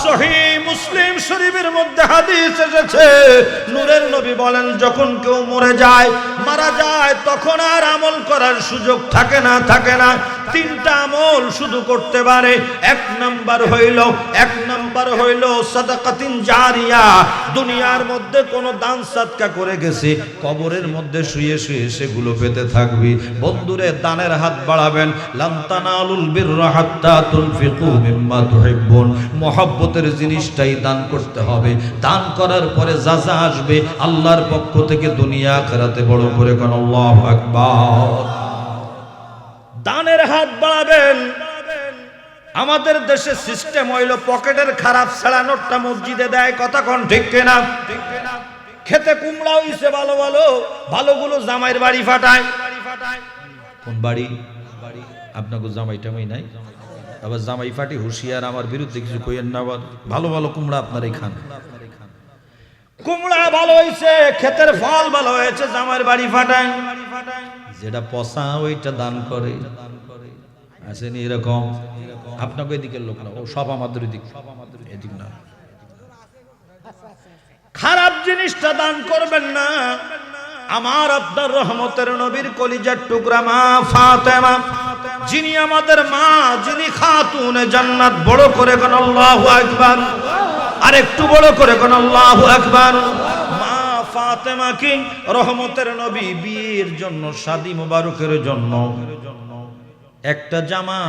সহিহ মুসলিম শরীফের মধ্যে হাদিস এসেছে, নূরের নবী বলেন যখন কেউ মারা যায় তখন আর আমল করার সুযোগ থাকে না। তিনটা আমল শুধু করতে পারে। এক নাম্বার হইল সাদাকাতিন জারিয়া, দুনিয়ার মধ্যে কোন দান সাদকা করে গেছে, কবরের মধ্যে শুয়ে সেগুলো পেতে থাকবি। বন্ধুরে, দানের হাত বাড়াবেন। লান তানালুল বিররা হাত্তা তুনফিকু মিম্মা তুহিব্বুন, মহব্বতের জিনিসটাই দান করতে হবে। দান করার পরে যা আসবে আল্লাহর পক্ষ থেকে দুনিয়া আখিরাতে বড় করে কোন আল্লাহু আকবার। দানের হাত বাড়াবেন। আমাদের দেশে সিস্টেম হইল পকেটের খারাপ ছাড়া নোটটা মসজিদে দেয়, কথা কোন ঠিক কিনা? খেতে কুমড়া হইছে ভালোগুলো জামাইয়ের বাড়ি ফাটায়। কোন বাড়ি? আপনাকে জামাই টামাই নাই, আবার জামাই ফাটি হুঁশিয়ার, আমার বিরুদ্ধে কিছু কইেন না। ভালো কুমড়া আপনারাই খান। কুমড়া ভালো হয়েছে, ক্ষেতের ফল ভালো হয়েছে, জামাইয়ের বাড়ি ফাটায়। যেটা পচা ওইটা দান করে, আসেনি এরকম? আপনাকে এদিকের লোক না, ও সব আমাদের এদিক না। খারাপ জিনিসটা দান করবেন না। আমার আপনার রহমতের নবীর কলিজার টুকরা মা ফাতেমা, যিনি আমাদের মা, যিনি খাতুনে জান্নাত, বড় করে কোন আল্লাহু আকবার। আর একটু বড় করে কোন আল্লাহু আকবার। মা ফাতেমা কি রহমতের নবী বিয়ের জন্য, শাদী মুবারকের জন্য একটা জামা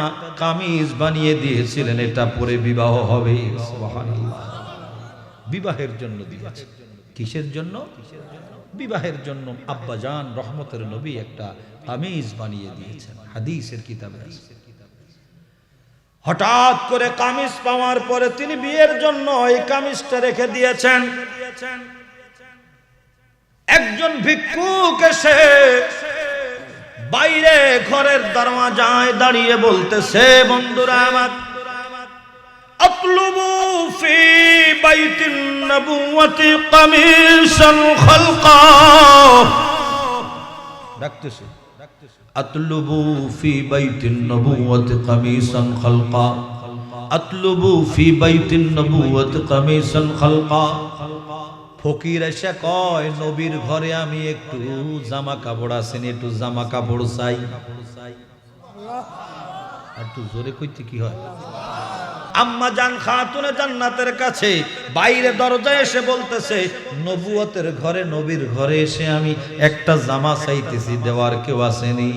কামিজ বানিয়ে দিয়েছিলেন, এটা পরে বিবাহ হবে। সুবহানাল্লাহ। বিবাহের জন্য দিয়েছে। কিসের জন্য? বিবাহের জন্য আব্বাজান রহমতের নবী একটা কামিজ বানিয়ে দিয়েছেন, হাদিসের কিতাবে আছে। হঠাৎ করে কামিজ পাওয়ার পরে তিনি বিয়ের জন্য এই কামিজটা রেখে দিয়েছেন। একজন ভিক্ষুক এসে বাইরে ঘরের দরওয়াজায় দাঁড়িয়ে বলতেছে, বন্ধুরা আমার, আতলুবু ফি বাইতিন নবুওয়াতি কামিসান খালকা, ডাকতেছে, আতলুবু ফি বাইতিন নবুওয়াতি কামিসান খালকা, আতলুবু ফি বাইতিন নবুওয়াতি কামিসান খালকা। ফকির এসে কয়, নবীর ঘরে আমি একটু জামা কাপড় আছেন, একটু জামা কাপড় চাই। আর একটু জোরে কইতে কি হয়? আম্মা জান খাতুনে জান্নাতের কাছে বাইরে দরজায় এসে বলতেছে, নবুয়তের ঘরে, নবীর ঘরে এসে আমি একটা জামা চাইতেছি, দেওয়ার কেউ আসেনি।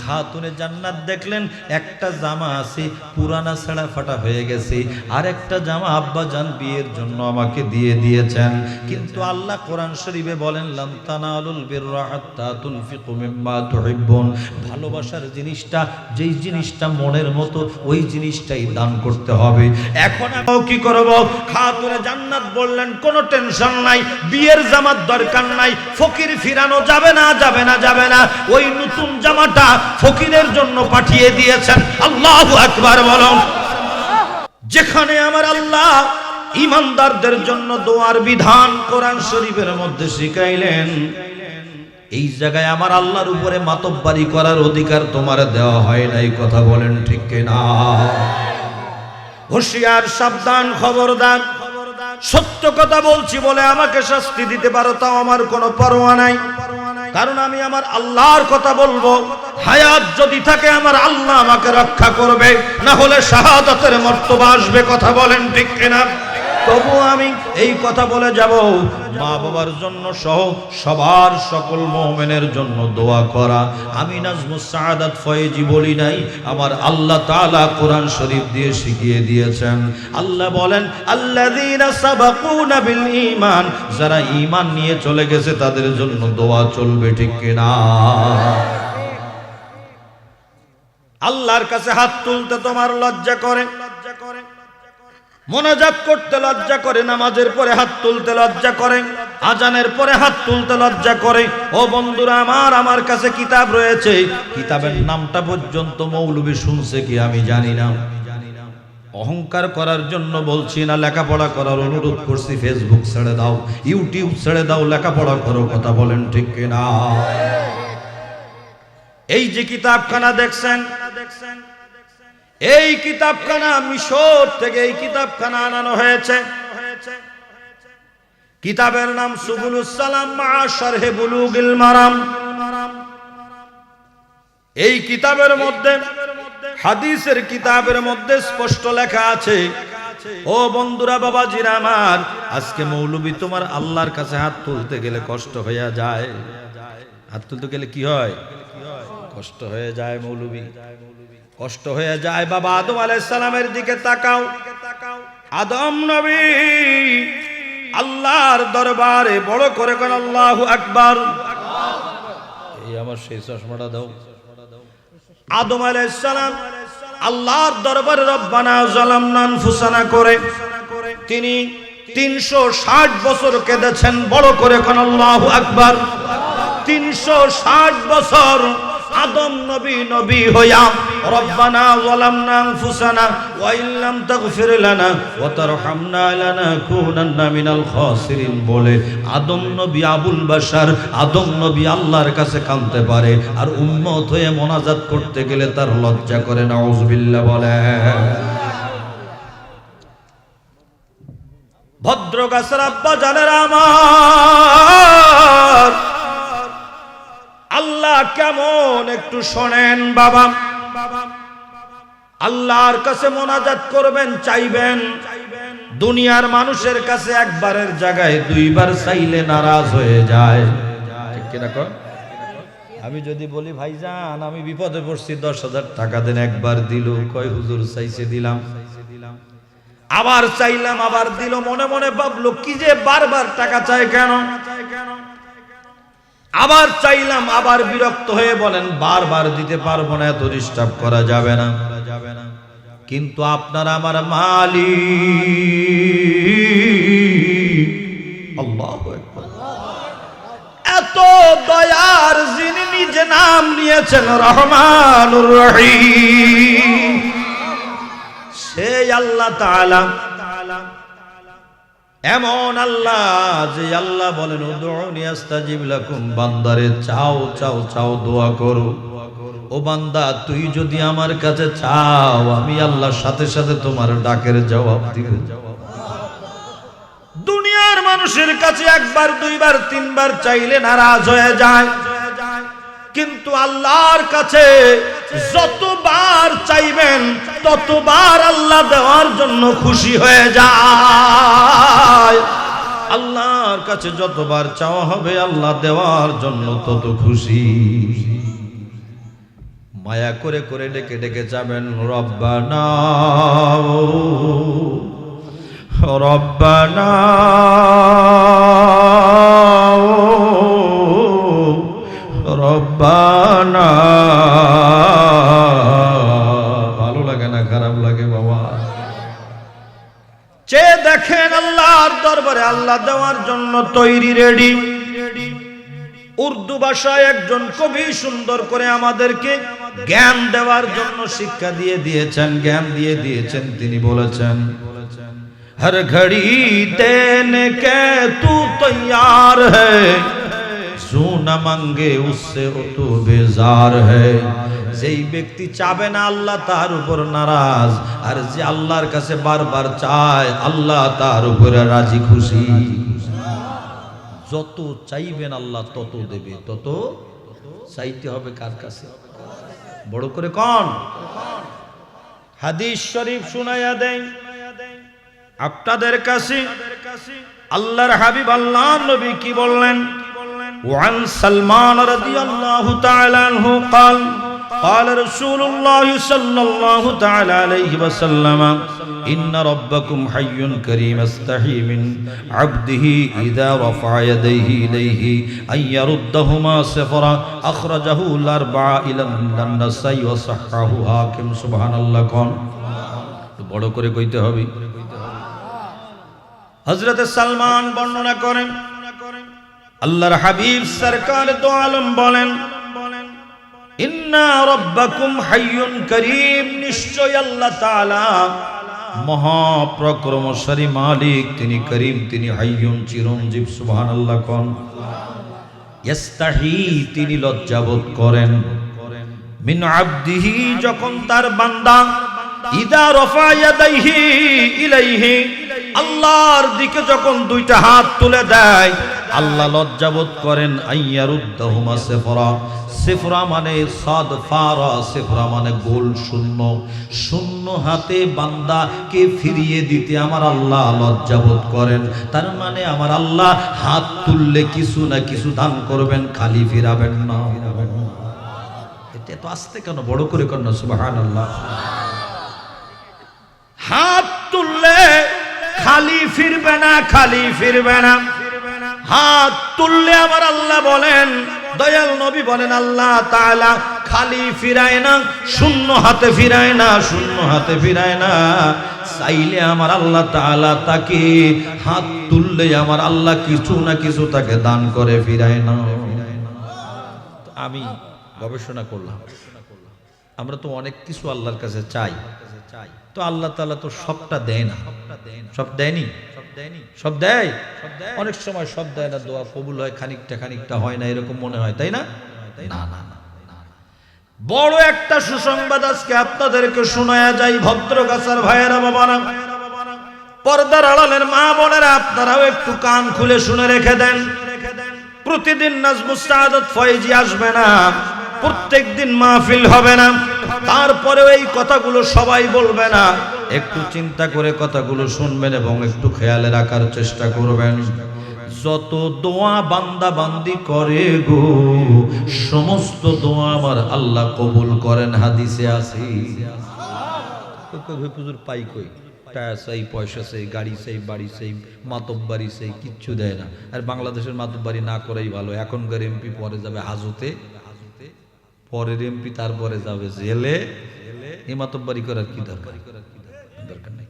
খাতুনে জান্নাত দেখলেন একটা জামা আছে, পুরানা ছেঁড়া ফাটা হয়ে গেছে, আর একটা জামা আব্বা জান বিয়ের জন্য আমাকে দিয়ে দিয়েছেন। কিন্তু আল্লাহ কোরআন শরীফে বলেন, লান তানালুল বিররা হাত্তা তুনফিকু মিম্মা তুহিব্বুন, ভালোবাসার জিনিসটা, যেই জিনিসটা মনের মতো, ওই জিনিসটাই দান করতে হবে। এখন আমি কি করব? খাতুনে জান্নাত বললেন, কোনো টেনশন নাই, বিয়ের জামার দরকার নাই, ফকির ফিরানো যাবে না। ওই নতুন জামাটা ফকিরের জন্য পাঠিয়ে দিয়েছেন। আল্লাহু আকবার বলুন। যেখানে আমার আল্লাহ ঈমানদারদের জন্য দোয়ার বিধান কোরআন শরীফের মধ্যে শিখাইলেন, এই জায়গায় আমার আল্লাহর উপরে মাতব্বারি করার অধিকার তোমার দেওয়া হয় নাই, কথা বলেন ঠিক কিনা? হুঁশিয়ার, সাবধান, খবরদার। সত্য কথা বলছি বলে আমাকে শাস্তি দিতে পারো, তাও আমার কোনো পরোয়া নাই, কারণ আমি আমার আল্লাহর কথা বলবো। হায়াত যদি থাকে আমার আল্লাহ আমাকে রক্ষা করবে, না হলে শাহাদাতের মর্তবা আসবে, কথা বলেন ঠিক কিনা? তবু আমি এই কথা বলে যাব, মা বাবার জন্য সহ সবার, সকল মুমিনের জন্য দোয়া করা। আমি নাজমুস সাআদাত ফয়েজি বলি নাই, আমার আল্লাহ তাআলা কোরআন শরীফ দিয়ে শিখিয়ে দিয়েছেন। আল্লাহ বলেন, আল্লাযীনা সাবাকুনা বিল ঈমান, যারা ঈমান নিয়ে চলে গেছে তাদের জন্য দোয়া চলবে, ঠিক কিনা? আল্লাহর কাছে হাত তুলতে তোমার লজ্জা করে, মোনাজাত করতে লজ্জা করে, নামাজের পরে হাত তুলতে লজ্জা করে, আজানের পরে হাত তুলতে লজ্জা করে। ও বন্ধুরা আমার কাছে কিতাব রয়েছে, কিতাবের নামটা পর্যন্ত মৌলবী শুনছে কি আমি জানি না। অহংকার করার জন্য বলছি না, লেখাপড়া করার অনুরোধ করছি। ফেসবুক ছেড়ে দাও, ইউটিউব ছেড়ে দাও, লেখাপড়া করো, কথা বলেন ঠিক কিনা? এই যে কিতাবখানা দেখছেন, এই কিতাবখানা মিশর থেকে এই কিতাবখানা আনানো হয়েছে। কিতাবের নাম সুবুলুস সালাম মা শারহে বুলুগিল মারাম। এই কিতাবের মধ্যে, হাদিসের কিতাবের মধ্যে স্পষ্ট লেখা আছে, ও বন্ধুরা বাবাজিরা আমার, আজকে মৌলবী তোমার আল্লাহর কাছে হাত তুলতে গেলে কষ্ট হয়ে যায়। হাত তুলতে গেলে কি হয়? কষ্ট হয়ে যায় মৌলবী, কষ্ট হয়ে যায়। বাবা আদম আলাইহিস সালামের দিকে তাকাও। আদম নবী আল্লাহর দরবারে বড় করে কোন আল্লাহু আকবার। এই আমার সেই চশমাটা দাও। আদম আলাইহিস সালাম আল্লাহর দরবারে রব্বানা যালামনা আনফুসানা করে তিনি 360 বছর কেঁদেছেন। বড় করে কোন আল্লাহু আকবার। 360 বছর আদম নবী নবী হইয়া রব্বানা যালামনা আনফুসানা ওয়া ইল্লাম তাগফির লানা ওয়া তারহামনা লানাকুনান্না মিনাল খাসিরিন বলে আদম নবী আবুল বাশার, আদম নবী আল্লাহর কাছে কাঁদতে পারে, আর উম্মত হয়ে মোনাজাত করতে গেলে তার লজ্জা করে। নাউযুবিল্লাহ বলে। ভদ্র গাছের আব্বা জানেরা আমার, আল্লাহ কেমন একটু শোনেন বাবা। আল্লাহর কাছে মোনাজাত করবেন, চাইবেন। দুনিয়ার মানুষের কাছে একবারের জায়গায় দুইবার চাইলে নারাজ হয়ে যায়। ঠিক কিনা কর? আমি যদি বলি ভাইজান আমি বিপদে পড়ছি 10,000 টাকা দেন, একবার দিল, কয় হুজুর চাইছে দিলাম, আবার চাইলাম আবার দিল, মনে মনে ভাবলো কি যে বারবার টাকা চায় কেন। আবার চাইলাম, আবার বিরক্ত হয়ে বলেন বারবার দিতে পারবো না, এত ডিস্টার্ব করা যাবে না। কিন্তু আপনার আমার মালিক আল্লাহু আকবার, এত দয়ার যিনি নিজে নাম নিয়েছেন রহমানুর রহিম, সেই আল্লাহ তাআলা এমন আল্লাহ যে আল্লাহ বলেন উদউনি আস্তাজিব লাকুম, বান্দারে চাও চাও চাও, দোয়া করো। ও বান্দা তুই যদি আমার কাছে চাও, আমি আল্লাহর সাথে সাথে তোমার ডাকের জবাব দিব। দুনিয়ার মানুষের কাছে একবার দুইবার তিনবার চাইলে নারাজ হয়ে যায়, কিন্তু আল্লাহর কাছে যতবার চাইবেন ততবার আল্লাহ দেওয়ার জন্য খুশি হয়ে যায়। আল্লাহর কাছে যতবার চাওয়া হবে আল্লাহ দেওয়ার জন্য তত খুশি। মায়া করে করে ডেকে ডেকে যাবেন রব্বানা রব্বানা রব্বানা। ভালো লাগে না খারাপ লাগে বাবা? চেয়ে দেখেন আল্লাহর দরবারে আল্লাহ দেওয়ার জন্য তৈরি, রেডি। উর্দু ভাষায় একজন কবি সুন্দর করে আমাদেরকে জ্ঞান দেওয়ার জন্য শিক্ষা দিয়ে দিয়েছেন, জ্ঞান দিয়ে দিয়েছেন। তিনি বলেছেন হর ঘড়ি দেনে কে তু তৈয়ার হ্যায়, না মাঙ্গে উসসে ও তো বেজার হ্যায়। যেই ব্যক্তি চাবে না আল্লাহ তার উপর নারাজ, আর যে আল্লাহর কাছে বারবার চায় আল্লাহ তার উপরে রাজি খুশি। যত চাইবেন আল্লাহ তত দেবে, তত চাইতে হবে কার কাছে? বড় করে কোন হাদিস শরীফ শুনাইয়া দেন আপনাদের কাছে। আল্লাহর হাবিব আল্লাহর নবী কি বললেন? وعن سلمان رضي الله تعالى عنه قال قال رسول الله صلى الله تعالى عليه وسلم إن ربكم حي كريم استحي من عبده إذا رفع يديه إليه أن يردهما صفرا أخرجه الأربعة إلى النسائي وصححه حاكم। سبحان الله। কোন বড় করে কইতে হবে। হযরত সালমান বর্ণনা করেন আল্লাহর হাবিব সরকার দো আলম বলেন ইন্না রাব্বাকুম হাইয়ুন কারীম, নিশ্চয় আল্লাহ তাআলা মহাপরাক্রমশালী মালিক, তিনি করিম, তিনি হাইয়ুন চিরঞ্জীব। সুবহানাল্লাহ। কোন ইস্তাহি, তিনি লজ্জাবোধ করেন মিন আবদিহি, যখন তার বান্দা ইদা রাফা ইয়াদাইহি ইলাইহি, আল্লাহর দিকে যখন দুইটা হাত তুলে দেয় আল্লাহ লজ্জাবোধ করেন। আইয়ারুদ্দাহুমা সিফরা, সিফরা মানে সাদ ফারা, সিফরা মানে গোল শূন্য, শূন্য হাতে বান্দাকে ফিরিয়ে দিতে আমার আল্লাহ লজ্জাবোধ করেন। তার মানে আমার আল্লাহ হাত তুললে কিছু না কিছু দান করবেন, খালি ফিরাবেন না। এটা তো আস্তে কেন, বড় করে কেন? সুবহানাল্লাহ। হাত তুললে খালি ফিরবে না, খালি ফিরবে না। হাত তুললে আমার আল্লাহ বলেন, দয়াল নবী বলেন, আল্লাহ তাআলা খালি ফিরায় না, শূন্য হাতে ফিরায় না, শূন্য হাতে ফিরায় না। চাইলে আমার আল্লাহ তাআলা তাকে হাত তুললে আমার আল্লাহ কিছু না কিছু তাকে দান করে ফিরায় না। আমি গবেষণা করলাম, আমরা তো অনেক কিছু আল্লাহর কাছে চাই, তো আল্লাহ তাআলা তো সবটা দেয় না। সব দেয়নি, সব দেয়, অনেক সময় সব দেয় না, দোয়া কবুল হয় খানিকটা, খানিকটা হয় না, এরকম মনে হয়, তাই না? না না না। বড় একটা সুসংবাদ আজকে আপনাদেরকে শোনায়া যাই, ভদ্রগাছার ভাইয়েরা, বাবারা, পর্দার আড়ালের মা বোনেরা, আপনারাও একটু কান খুলে শুনে রেখে দেন। প্রতিদিন নাজমুস সাআদাত ফয়েজি আসবে না, প্রত্যেকদিন মাহফিল হবে না, তারপরেও এই কথাগুলো সবাই বলবে না। একটু চিন্তা করে কথাগুলো শুনবেন এবং একটু খেয়ালে রাখার চেষ্টা করবেন। যত দোয়া বান্দা বান্দি করে গো, সমস্ত দোয়া আমার আল্লাহ কবুল করেন, হাদিসে আছে। হুজুর পাই কই, টাকা চাই, পয়সা চাই, গাড়ি চাই, বাড়ি চাই, মাতব্বাড়ি চাই, কিচ্ছু দেয় না। আর বাংলাদেশের মাতব্বাড়ি না করাই ভালো। এখনকার এমপি পরে যাবে হাজতে, পরের এমপি তারপরে যাবে জেলে। এই মাতব্বাড়ি করার কি দরকার? দরকার নেই।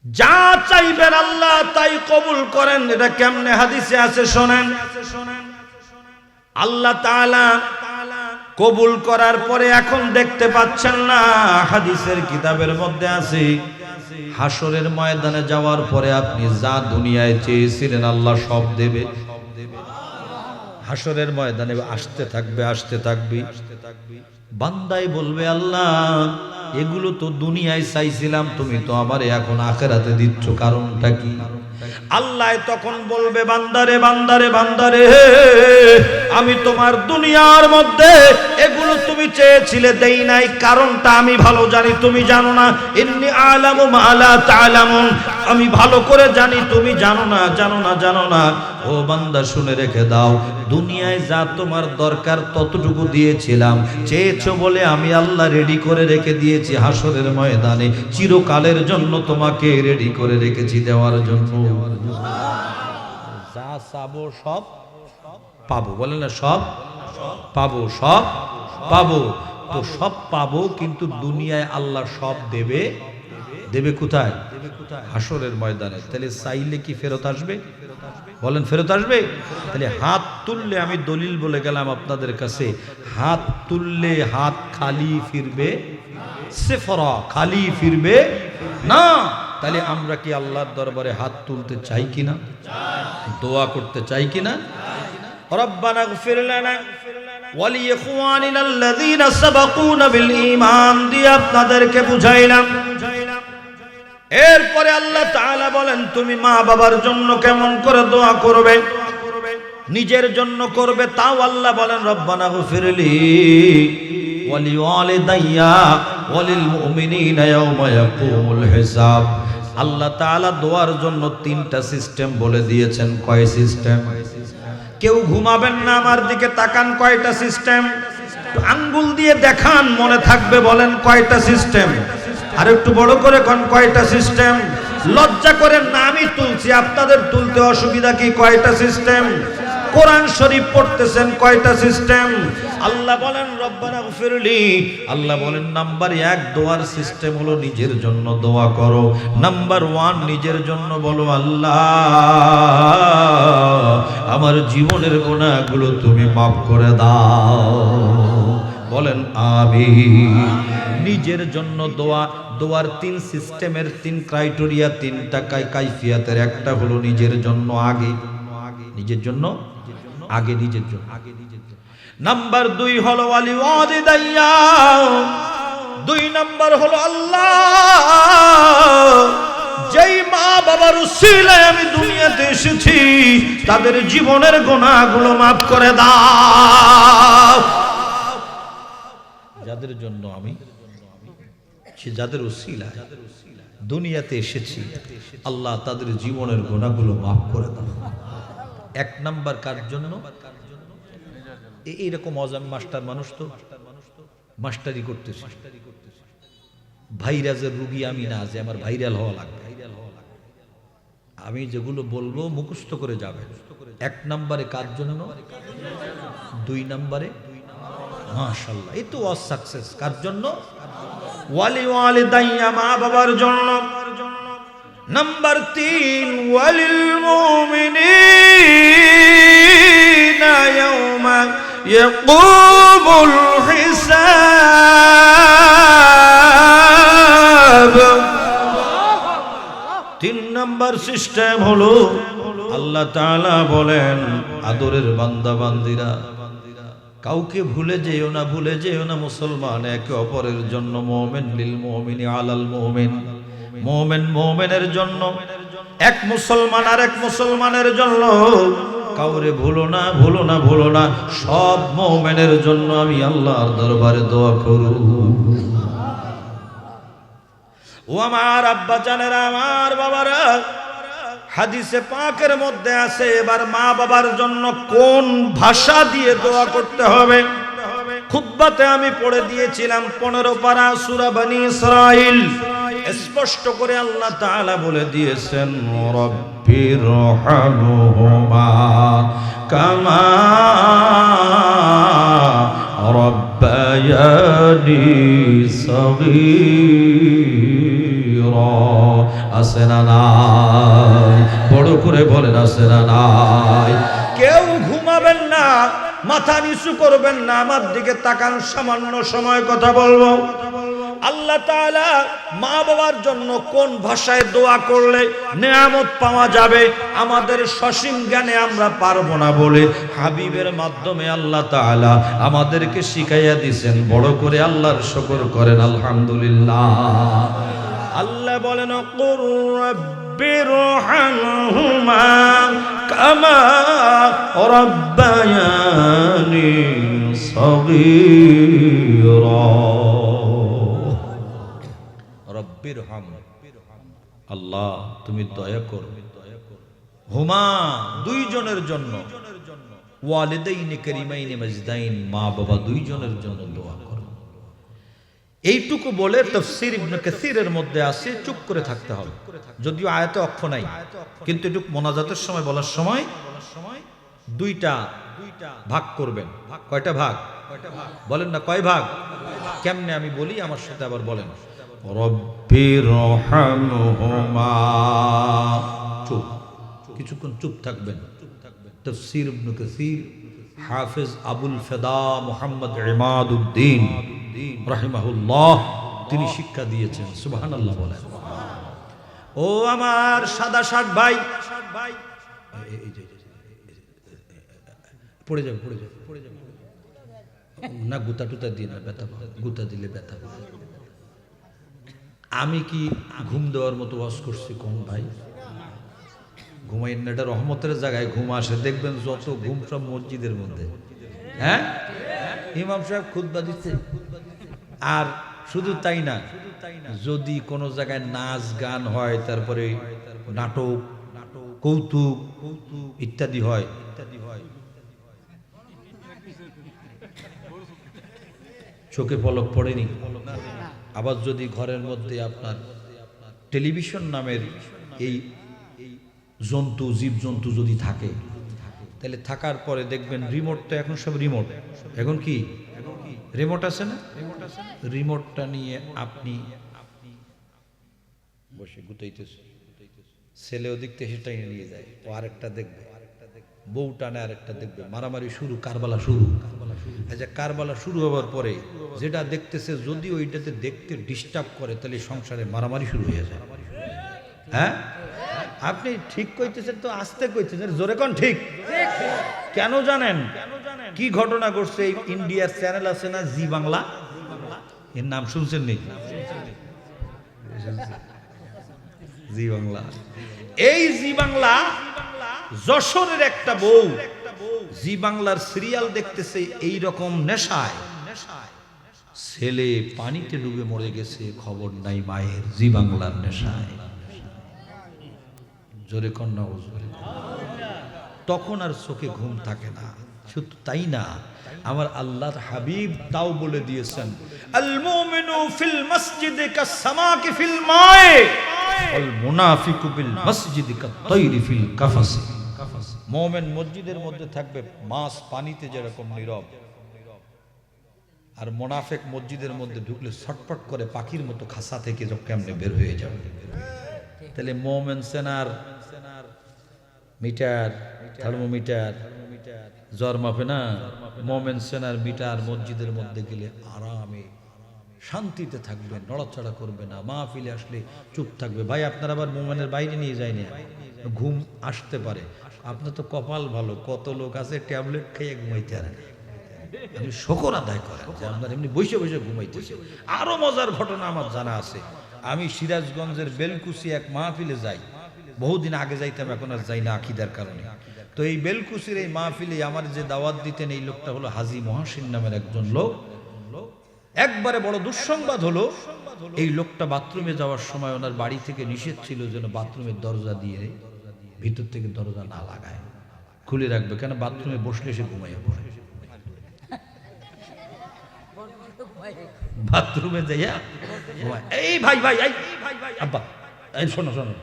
যা চাইবেন আল্লাহ তাই কবুল করেন। এটা কেমনে হাদিসে আছে শোনেন। আল্লাহ তাআলা কবুল করার পরে এখন দেখতে পাচ্ছেন না, হাদিসের কিতাবের মধ্যে আছে, হাসরের ময়দানে যাওয়ার পরে আপনি যা দুনিয়ায় চেয়েছিলেন আল্লাহ সব দেবে। হাসরের ময়দানে আসতে থাকবে, আসতে থাকবে, বান্দাই বলবে, আল্লাহ এগুলো তো দুনিয়ায় চাইছিলাম, তুমি তো আমারে এখন আখিরাতে দিচ্ছ, কারণটা কি? আল্লাহ তখন বলবে, বান্দারে, বান্দারে, বান্দারে, আমি তোমার দুনিয়ার মধ্যে এগুলো তুমি চেয়েছিলে, দেই নাই, কারণটা আমি ভালো জানি, তুমি জানো না। ইন্নী আ'লামু মা লা তা'লামুন, আমি ভালো করে জানি, তুমি জানো না, জানো না, জানো না। ও বান্দা শুনে রেখে দাও, দুনিয়ায় যা তোমার দরকার ততটুকু দিয়েছিলাম, চেয়েছো বলে আমি আল্লাহ রেডি করে রেখে দিয়েছি হাসরের ময়দানে, চিরকালের জন্য তোমাকে রেডি করে রেখেছি দেওয়ার জন্য। যা চাবো সব পাবো, বলে না, সব পাবো, সব পাবো। তো সব পাবো, কিন্তু দুনিয়ায় আল্লাহ সব দেবে। দেবে কোথায়? হাসরের ময়দানে। তাহলে চাইলে কি ফেরত আসবে? বলেন, ফেরত আসবে? তাহলে হাত তুললে, আমি দলিল বলে গেলাম আপনাদের কাছে, হাত তুললে হাত খালি ফিরবে, সিফরা, খালি ফিরবে না। তাহলে আমরা কি আল্লাহর দরবারে হাত তুলতে চাই কিনা? দোয়া করতে চাই কিনা? রব্বানা গফির লানা ওয়া লিইখওয়ানিনা আল্লাযীনা সাবাকুনা বিল ঈমান দিয়ে আপনাদেরকে বুঝাইলাম। এরপরে আল্লাহ তাআলা বলেন, তুমি মা বাবার জন্য কেমন করে দোয়া করবে? নিজের জন্য করবে, তাও আল্লাহ বলেন, রব্বানা গফিরলি ওয়া লিওয়ালিদাইয়া ওয়া লিল মুমিনিনা ইয়াওমা ইয়াকুমুল হিসাব। আল্লাহ তাআলা দোয়ার জন্য তিনটা সিস্টেম বলে দিয়েছেন। কয় সিস্টেম? কেউ ঘুমাবেন না, আমার দিকে তাকান, কয়টা সিস্টেম? আঙ্গুল দিয়ে দেখান, মনে থাকবে, বলেন কয়টা সিস্টেম? আর একটু বড় করে কোন কয়টা সিস্টেম? লজ্জা করেন না, আমি তুলছি, আপনাদের তুলতে অসুবিধা কি? কয়টা সিস্টেম? কোরআন শরীফ পড়তেছেন, কয়টা সিস্টেম? আল্লাহ বলেন রব্বানা গফিরলি। আল্লাহ বলেন নাম্বার 1 দোয়ার সিস্টেম হলো নিজের জন্য দোয়া করো। নাম্বার 1 নিজের জন্য বলো, আল্লাহ আমার জীবনের গুনাহগুলো তুমি মাফ করে দাও। বলেন আমিন। নিজের জন্য দোয়া। দোয়ার 3 সিস্টেমের 3 ক্রাইটেরিয়া, 3টা কাইফিয়াতের। একটা হলো নিজের জন্য আগে, নিজের জন্য আগে, নিজের জন্য। নাম্বার 2 হলো ওয়ালি ওয়ালিদাইয়া, দুই নাম্বার হলো আল্লাহ যেই মা বাবার উসিলায় আমি দুনিয়াতে এসেছি তাদের জীবনের গুনাহগুলো মাফ করে দাও। যাদের জন্য আমি যাদের উসিলায় দুনিয়াতে এসেছি আল্লাহ তাদের জীবনের গুনাহগুলো মাফ করে দাও। এক নাম্বার কার জন্য? এইরকম অজান মাস্টার মানুষ তো মাস্টারি করতেছে, ভাইরাসের রুগী আমি না যে আমার ভাইরাল হওয়া লাগবে। আমি যেগুলো বলবো মুখস্থ করে যাবে। এক নম্বরে কার জন্য? দুই নম্বরে মাশাআল্লাহ এই তো সাকসেস কার জন্য? ওয়ালি ওয়ালিদাইয়া মা বাবার জন্য। নাম্বার 3 ওয়ালিল মুমিনিনা ইয়াওমা ইয়াকুমুল হিসাব। 3 নাম্বার সিস্টেম হলো আল্লাহ তাআলা বলেন আদরের বান্দা বান্দিরা কাউকে ভুলে যেও না, ভুলে যেও না মুসলমান একে অপরের জন্য। মুমিন লিল মুমিনি আলাল মুমিন, মুমিন মুমিনের জন্য, এক মুসলমান আর এক মুসলমানের জন্য। কাউরে ভুলো না, ভুলো না, ভুলো না। সব মুমিনের জন্য আমি আল্লাহর দরবারে দোয়া করব। ও আমার আব্বা জানেরা, আমার বাবারা, হাদিসে পাকের মধ্যে আছে এবার মা বাবার জন্য কোন ভাষা দিয়ে দোয়া করতে হবে। খুতবাতে আমি পড়ে দিয়েছিলাম 15 পারা সূরা বনী ইসরাইল। স্পষ্ট করে আল্লাহ তাআলা বলে দিয়েছেন রব্বিরহামহুমা কামা রব্বায়ানি সগীরা। আছে না নাই? বড় করে বলেন আছে না নাই? কেউ ঘুমাবেন না, মাথা নিচু করবেন না, আমার দিকে তাকান, সামান্য সময় কথা বলবো। আল্লাহ তাআলা মা বাবার জন্য কোন ভাষায় দোয়া করলে নেয়ামত পাওয়া যাবে আমাদের সসীম জ্ঞানে আমরা পারবো না বলে হাবিবের মাধ্যমে আল্লাহ তাআলা আমাদেরকে শিখাইয়া দিয়েছেন। বড় করে আল্লাহর শুকর করেন আলহামদুলিল্লাহ। আল্লাহ বলেন কুর রব্বিরহামহুমা কামা রব্বায়ানি সগীরা। রব্বিরহাম আল্লাহ তুমি দয়া করো, হুমা দুইজনের জন্য, ওয়ালিদাইনি কারিমাইনি মাজদাইন মা বাবা দুইজনের জন্য দোয়া করো। এইটুকু বলে তাফসীর ইবনে কাসীরের মধ্যে আছে চুপ করে থাকতে হবে। যদিও আয়াতে অক্ষ নাই, কিন্তু এটুকু মোনাজাতের সময় বলার সময় দুইটা ভাগ করবেন। কয়টা ভাগ? বলেন না কয় ভাগ? কেমনে আমি বলি, আমার সাথে আবার বলেন। রব্বিরহামহুমা, চুপ, কিছুক্ষণ চুপ থাকবেন। তাফসীর ইবনে কাসীর হাফেজ আবুল ফেদা মুহাম্মদ ইমাদউদ্দিন রাহিমাহুল্লাহ তিনি শিক্ষা দিয়েছেন। সুবহানাল্লাহ বলেন। ও আমার সাদা শার্ট ভাই, পড়ে যাবে, পড়ে যাবে, পড়ে যাবে না, গুতা টুতা দিয়ে না, ব্যথা গুতা দিলে ব্যথা। আমি কি ঘুম দেওয়ার মতো ওয়াজ করছি কোন ভাই? ঘুমাইন না, এটা রহমতের জায়গায় ঘুম আসে। দেখবেন যত ঘুম সব মসজিদের মধ্যে। হ্যাঁ, ইমাম সাহেব খুতবা দিচ্ছে। আর শুধু তাই না, যদি কোনো জায়গায় নাচ গান হয়, তারপরে নাটক, কৌতুক ইত্যাদি হয়, চোখে পলক পড়েনি। আবার যদি ঘরের মধ্যে আপনার টেলিভিশন নামের এই জন্তু, জীবজন্তু যদি থাকে, তাহলে থাকার পরে দেখবেন রিমোট তো এখন সব রিমোট, এখন কি রিমোট আছে না, রিমোটটা নিয়ে আপনি বসে গুতাইতেছে, ছেলে ওদিক থেকে সেটাই নিয়ে যায়, ও আরেকটা দেখবে, বউ টানে আরেকটা দেখবে, মারামারি শুরু, কারবালা শুরু। আচ্ছা, কারবালা শুরু হওয়ার পরে যেটা দেখতেছে যদি ওইটাতে দেখতে ডিস্টার্ব করে, তাহলে সংসারে মারামারি শুরু হয়ে যায়। হ্যাঁ, আপনি ঠিক কইতেছেন তো, আস্তে কইতেছেন, জোরে কোন ঠিক। কেন জানেন কি ঘটনা ঘটছে? ইন্ডিয়ার চ্যানেল আছে না জি বাংলা, এর নাম শুনছেন নি? জি বাংলা। এই জি বাংলা যশোরের একটা বউ জি বাংলার সিরিয়াল দেখতেছে এই রকম নেশায়, ছেলে পানিতে ডুবে মরে গেছে, খবর নাই মায়ের। জি বাংলার নেশায়। জোরে কন্যা হুজুর। তখন আর চোখে ঘুম থাকে না। শুধু তাই না, আমার আল্লাহর হাবিব তাও বলে দিয়েছেন, আল মুমিনু ফিল মসজিদি কাসসামাকি ফিল মায়ে ওয়াল মুনাফিকু বিল মসজিদি কাত-তায়রি ফিল কাফাসি। মুমিন মসজিদের মধ্যে থাকবে মাছ পানিতে যেরকম নীরব, আর মুনাফিক মসজিদের মধ্যে ঢুকলে ছটফট করে পাখির মতো খাসা থেকে কেমনে বের হয়ে যাবে। তাহলে মুমিন সেনার মিটার, থার্মোমিটার জ্বর মাপে না, মুমিন সেনার মিটার মসজিদের মধ্যে গেলে আরামে শান্তিতে থাকবে, নড়াচড়া করবে না, মাহফিলে আসলে চুপ থাকবে। ভাই আপনার আবার মুমিনের বাইরে নিয়ে যায় না, ঘুম আসতে পারে। আপনার তো কপাল ভালো, কত লোক আছে ট্যাবলেট খেয়ে ঘুমাইতে পারে না। আমি শুকর আদায় করেন যে আপনার এমনি বসে বসে ঘুমাইতেছে। আরো মজার ঘটনা আমার জানা আছে। আমি সিরাজগঞ্জের বেলকুচি এক মাহফিলে যাই, বহুদিন আগে যাইতাম, এখন আর যাই না আকিদার কারণে। তো এই বেলকুচির এই মাহফিলে আমার যে দাওয়াত দিতেন এই লোকটা হলো হাজী মহাসিন নামের একজন লোক। একবারে বড় দুঃসংবাদ হলো, এই লোকটা বাথরুমে যাওয়ার সময় ওনার বাড়ি থেকে নিষেধ ছিল যেন বাথরুমের দরজা দিয়ে ভিতর থেকে দরজা না লাগায়, খুলে রাখবে, কেন বাথরুমে বসলে সে ঘুমাইয়া পড়ে। বাথরুমে যাইয়া এই ভাই ভাই আব্বা এই শোনো শোনো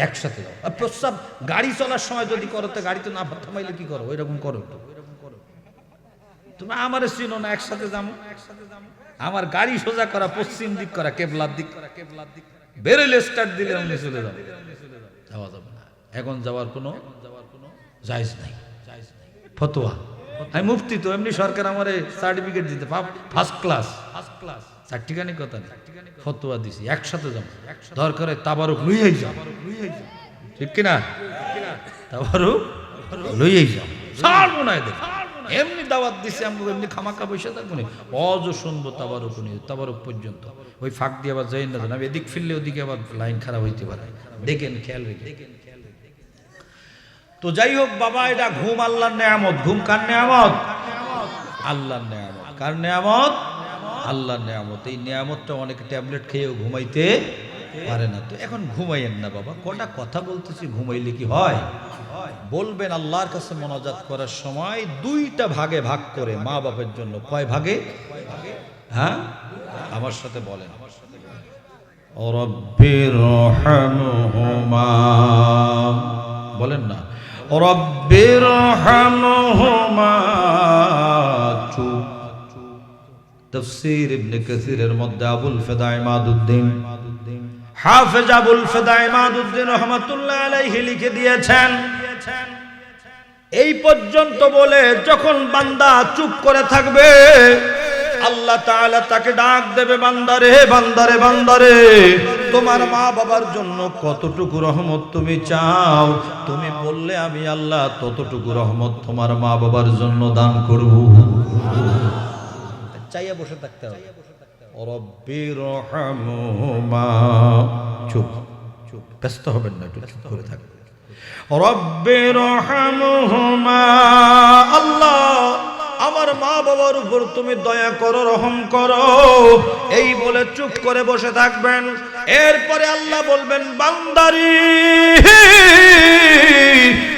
একসাথে যাও। প্রস্রাব গাড়ি চলার সময় যদি করো তো গাড়িতে না থামাইলে কি করো, ওই রকম করো। তুমি আমারে চিনো না, একসাথে যাবো। আমার গাড়ি সোজা করা, পশ্চিম দিক করা, কেবলার দিক বেরোলে স্টার্ট দিলে আমি চলে যাবো, যাওয়া যাবে না। এখন যাওয়ার কোনো জায়েজ নাই, ফতোয়া। আমি মুফতি তো, এমনি সরকার আমারে সার্টিফিকেট দিতে, ফার্স্ট ক্লাস সার্টিফিকেট কথা নেই, ফতোয়া দিছি একসাথে যাবো। দরকারে তাবারুক লইয়াই যাও, ঠিক কিনা? তাবারুক লইয়াই যাও, ছাড়বো না এদের। এমনি দাওয়াত দিছে, আমি এমনি খামাকা বসে থাকবো না, অজ শুনবো তাবারুক নিয়ে, তাবারুক পর্যন্ত। ওই ফাঁক দিয়ে আবার যাই না, আমি এদিক ফিরলে ওদিকে আবার লাইন খারাপ হইতে পারে, দেখেন খেয়াল রেখে। তো যাই হোক বাবা, এটা ঘুম আল্লাহর নেয়ামত। ঘুম কার নেয়ামত? আল্লাহর নেয়ামত। কার নেয়ামত? আল্লাহর নেয়ামত। এই নেয়ামতটা অনেকে ট্যাবলেট খেয়েও ঘুমাইতে পারে না। তো এখন ঘুমাইয়েন না বাবা, কটা কথা বলতেছি, ঘুমাইলে কি হয়? বলবেন আল্লাহর কাছে মোনাজাত করার সময় দুইটা ভাগে ভাগ করে মা বাপের জন্য। কয় ভাগে? হ্যাঁ, আমার সাথে বলেন, রব্বিরহামহুমা, বলেন না রব্বিরহামহুমা। তাফসীর ইবনে কাসিরের মধ্যে আবুল ফিদা ইমাদউদ্দিন, হাফেজ আবুল ফিদা ইমাদউদ্দিন রাহমাতুল্লাহ আলাইহি লিখে দিয়েছেন, এই পর্যন্ত বলে যখন বান্দা চুপ করে থাকবে, আল্লাহ তাআলা তাকে ডাক দেবে, বান্দারে বান্দারে বান্দারে, তোমার মা বাবার জন্য কতটুকু রহমত তুমি চাও? তুমি বললে আমি আল্লাহ ততটুকু রহমত তোমার মা বাবার জন্য দান করব। চাইয়া বসে থাকতে হবে। রব্বিরহামহুমা, চুপ চুপ, ব্যস্ত হবেন না, একটু চুপ করে থাকবেন। রব্বিরহামহুমা, আল্লাহ আমার মা বাবার উপর তুমি দয়া করো, রহম করো, এই বলে চুপ করে বসে থাকবেন। এরপরে আল্লাহ বলবেন, বান্দারি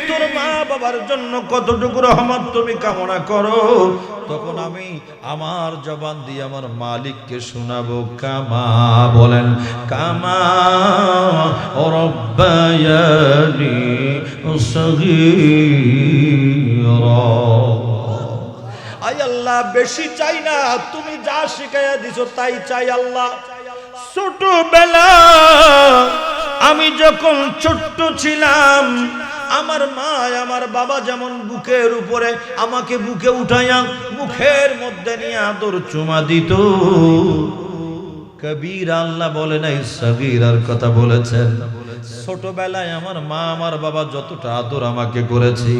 তোর মা বাবার জন্য কতটুকু রহমত তুমি কামনা করো? তখন আমি আমার জবান দিয়ে আমার মালিককে শোনাবো, কামা, বলেন কামা রব্বায়ানি সগীরা। আয় আল্লাহ, বেশি চাই না, তুমি যা শিখাইয়া দিছো তাই চাই আল্লাহ। ছোটবেলা আমি যখন ছোট্ট ছিলাম, আমার মা আমার বাবা যেমন বুকের উপরে আমাকে বুকে উঠাইয়া মুখের মধ্যে নিয়ে আদর চুমা দিত। কবির আল্লাহ বলে নাই, সগীরার কথা বলেছেন। ছোটবেলায় আমার মা আমার বাবা যতটা আদর আমাকে করেছে,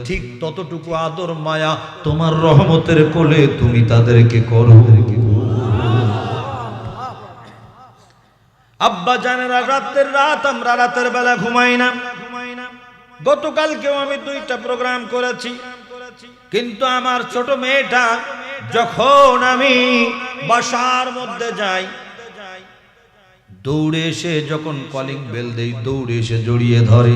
ঠিক ততটুকু আদর মায়া তোমার রহমতের কোলে তুমি তাদেরকে করো। আব্বা জানেরা রাত আমরা রাতের বেলা ঘুমাই না। গতকালকেও আমি 2টা প্রোগ্রাম করেছি, কিন্তু আমার ছোট মেয়েটা যখন আমি বাসার মধ্যে যাই, দৌড়ে এসে যখন কলিং বেল দেই, দৌড়ে এসে জড়িয়ে ধরে।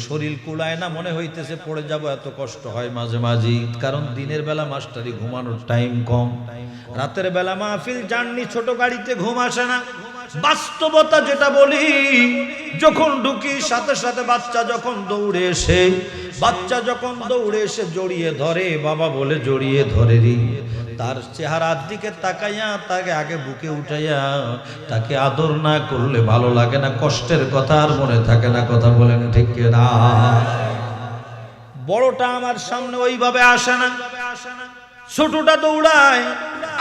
শরীর কুলায় না, মনে হইতেছে পড়ে যাব, এত কষ্ট হয় মাঝে মাঝে। কারণ দিনের বেলা মাস্টারি ঘুমানোর টাইম কম, রাতের বেলা মাহফিল জার্নি, ছোট গাড়িতে ঘুম আসে না। বাস্তবতা যেটা বলি, যখন ঢুকি সাথে সাথে বাচ্চা যখন দৌড়ে এসে জড়িয়ে ধরে, বাবা বলে জড়িয়ে ধরে রে, তার চেহারার দিকে তাকাইয়া তাকে আগে বুকে উঠাইয়া তাকে আদর না করলে ভালো লাগে না, কষ্টের কথা আর মনে থাকে না। কথা বলেন ঠিক না? বড়টা আমার সামনে ওইভাবে আসে না, ছোটটা দৌড়ায়।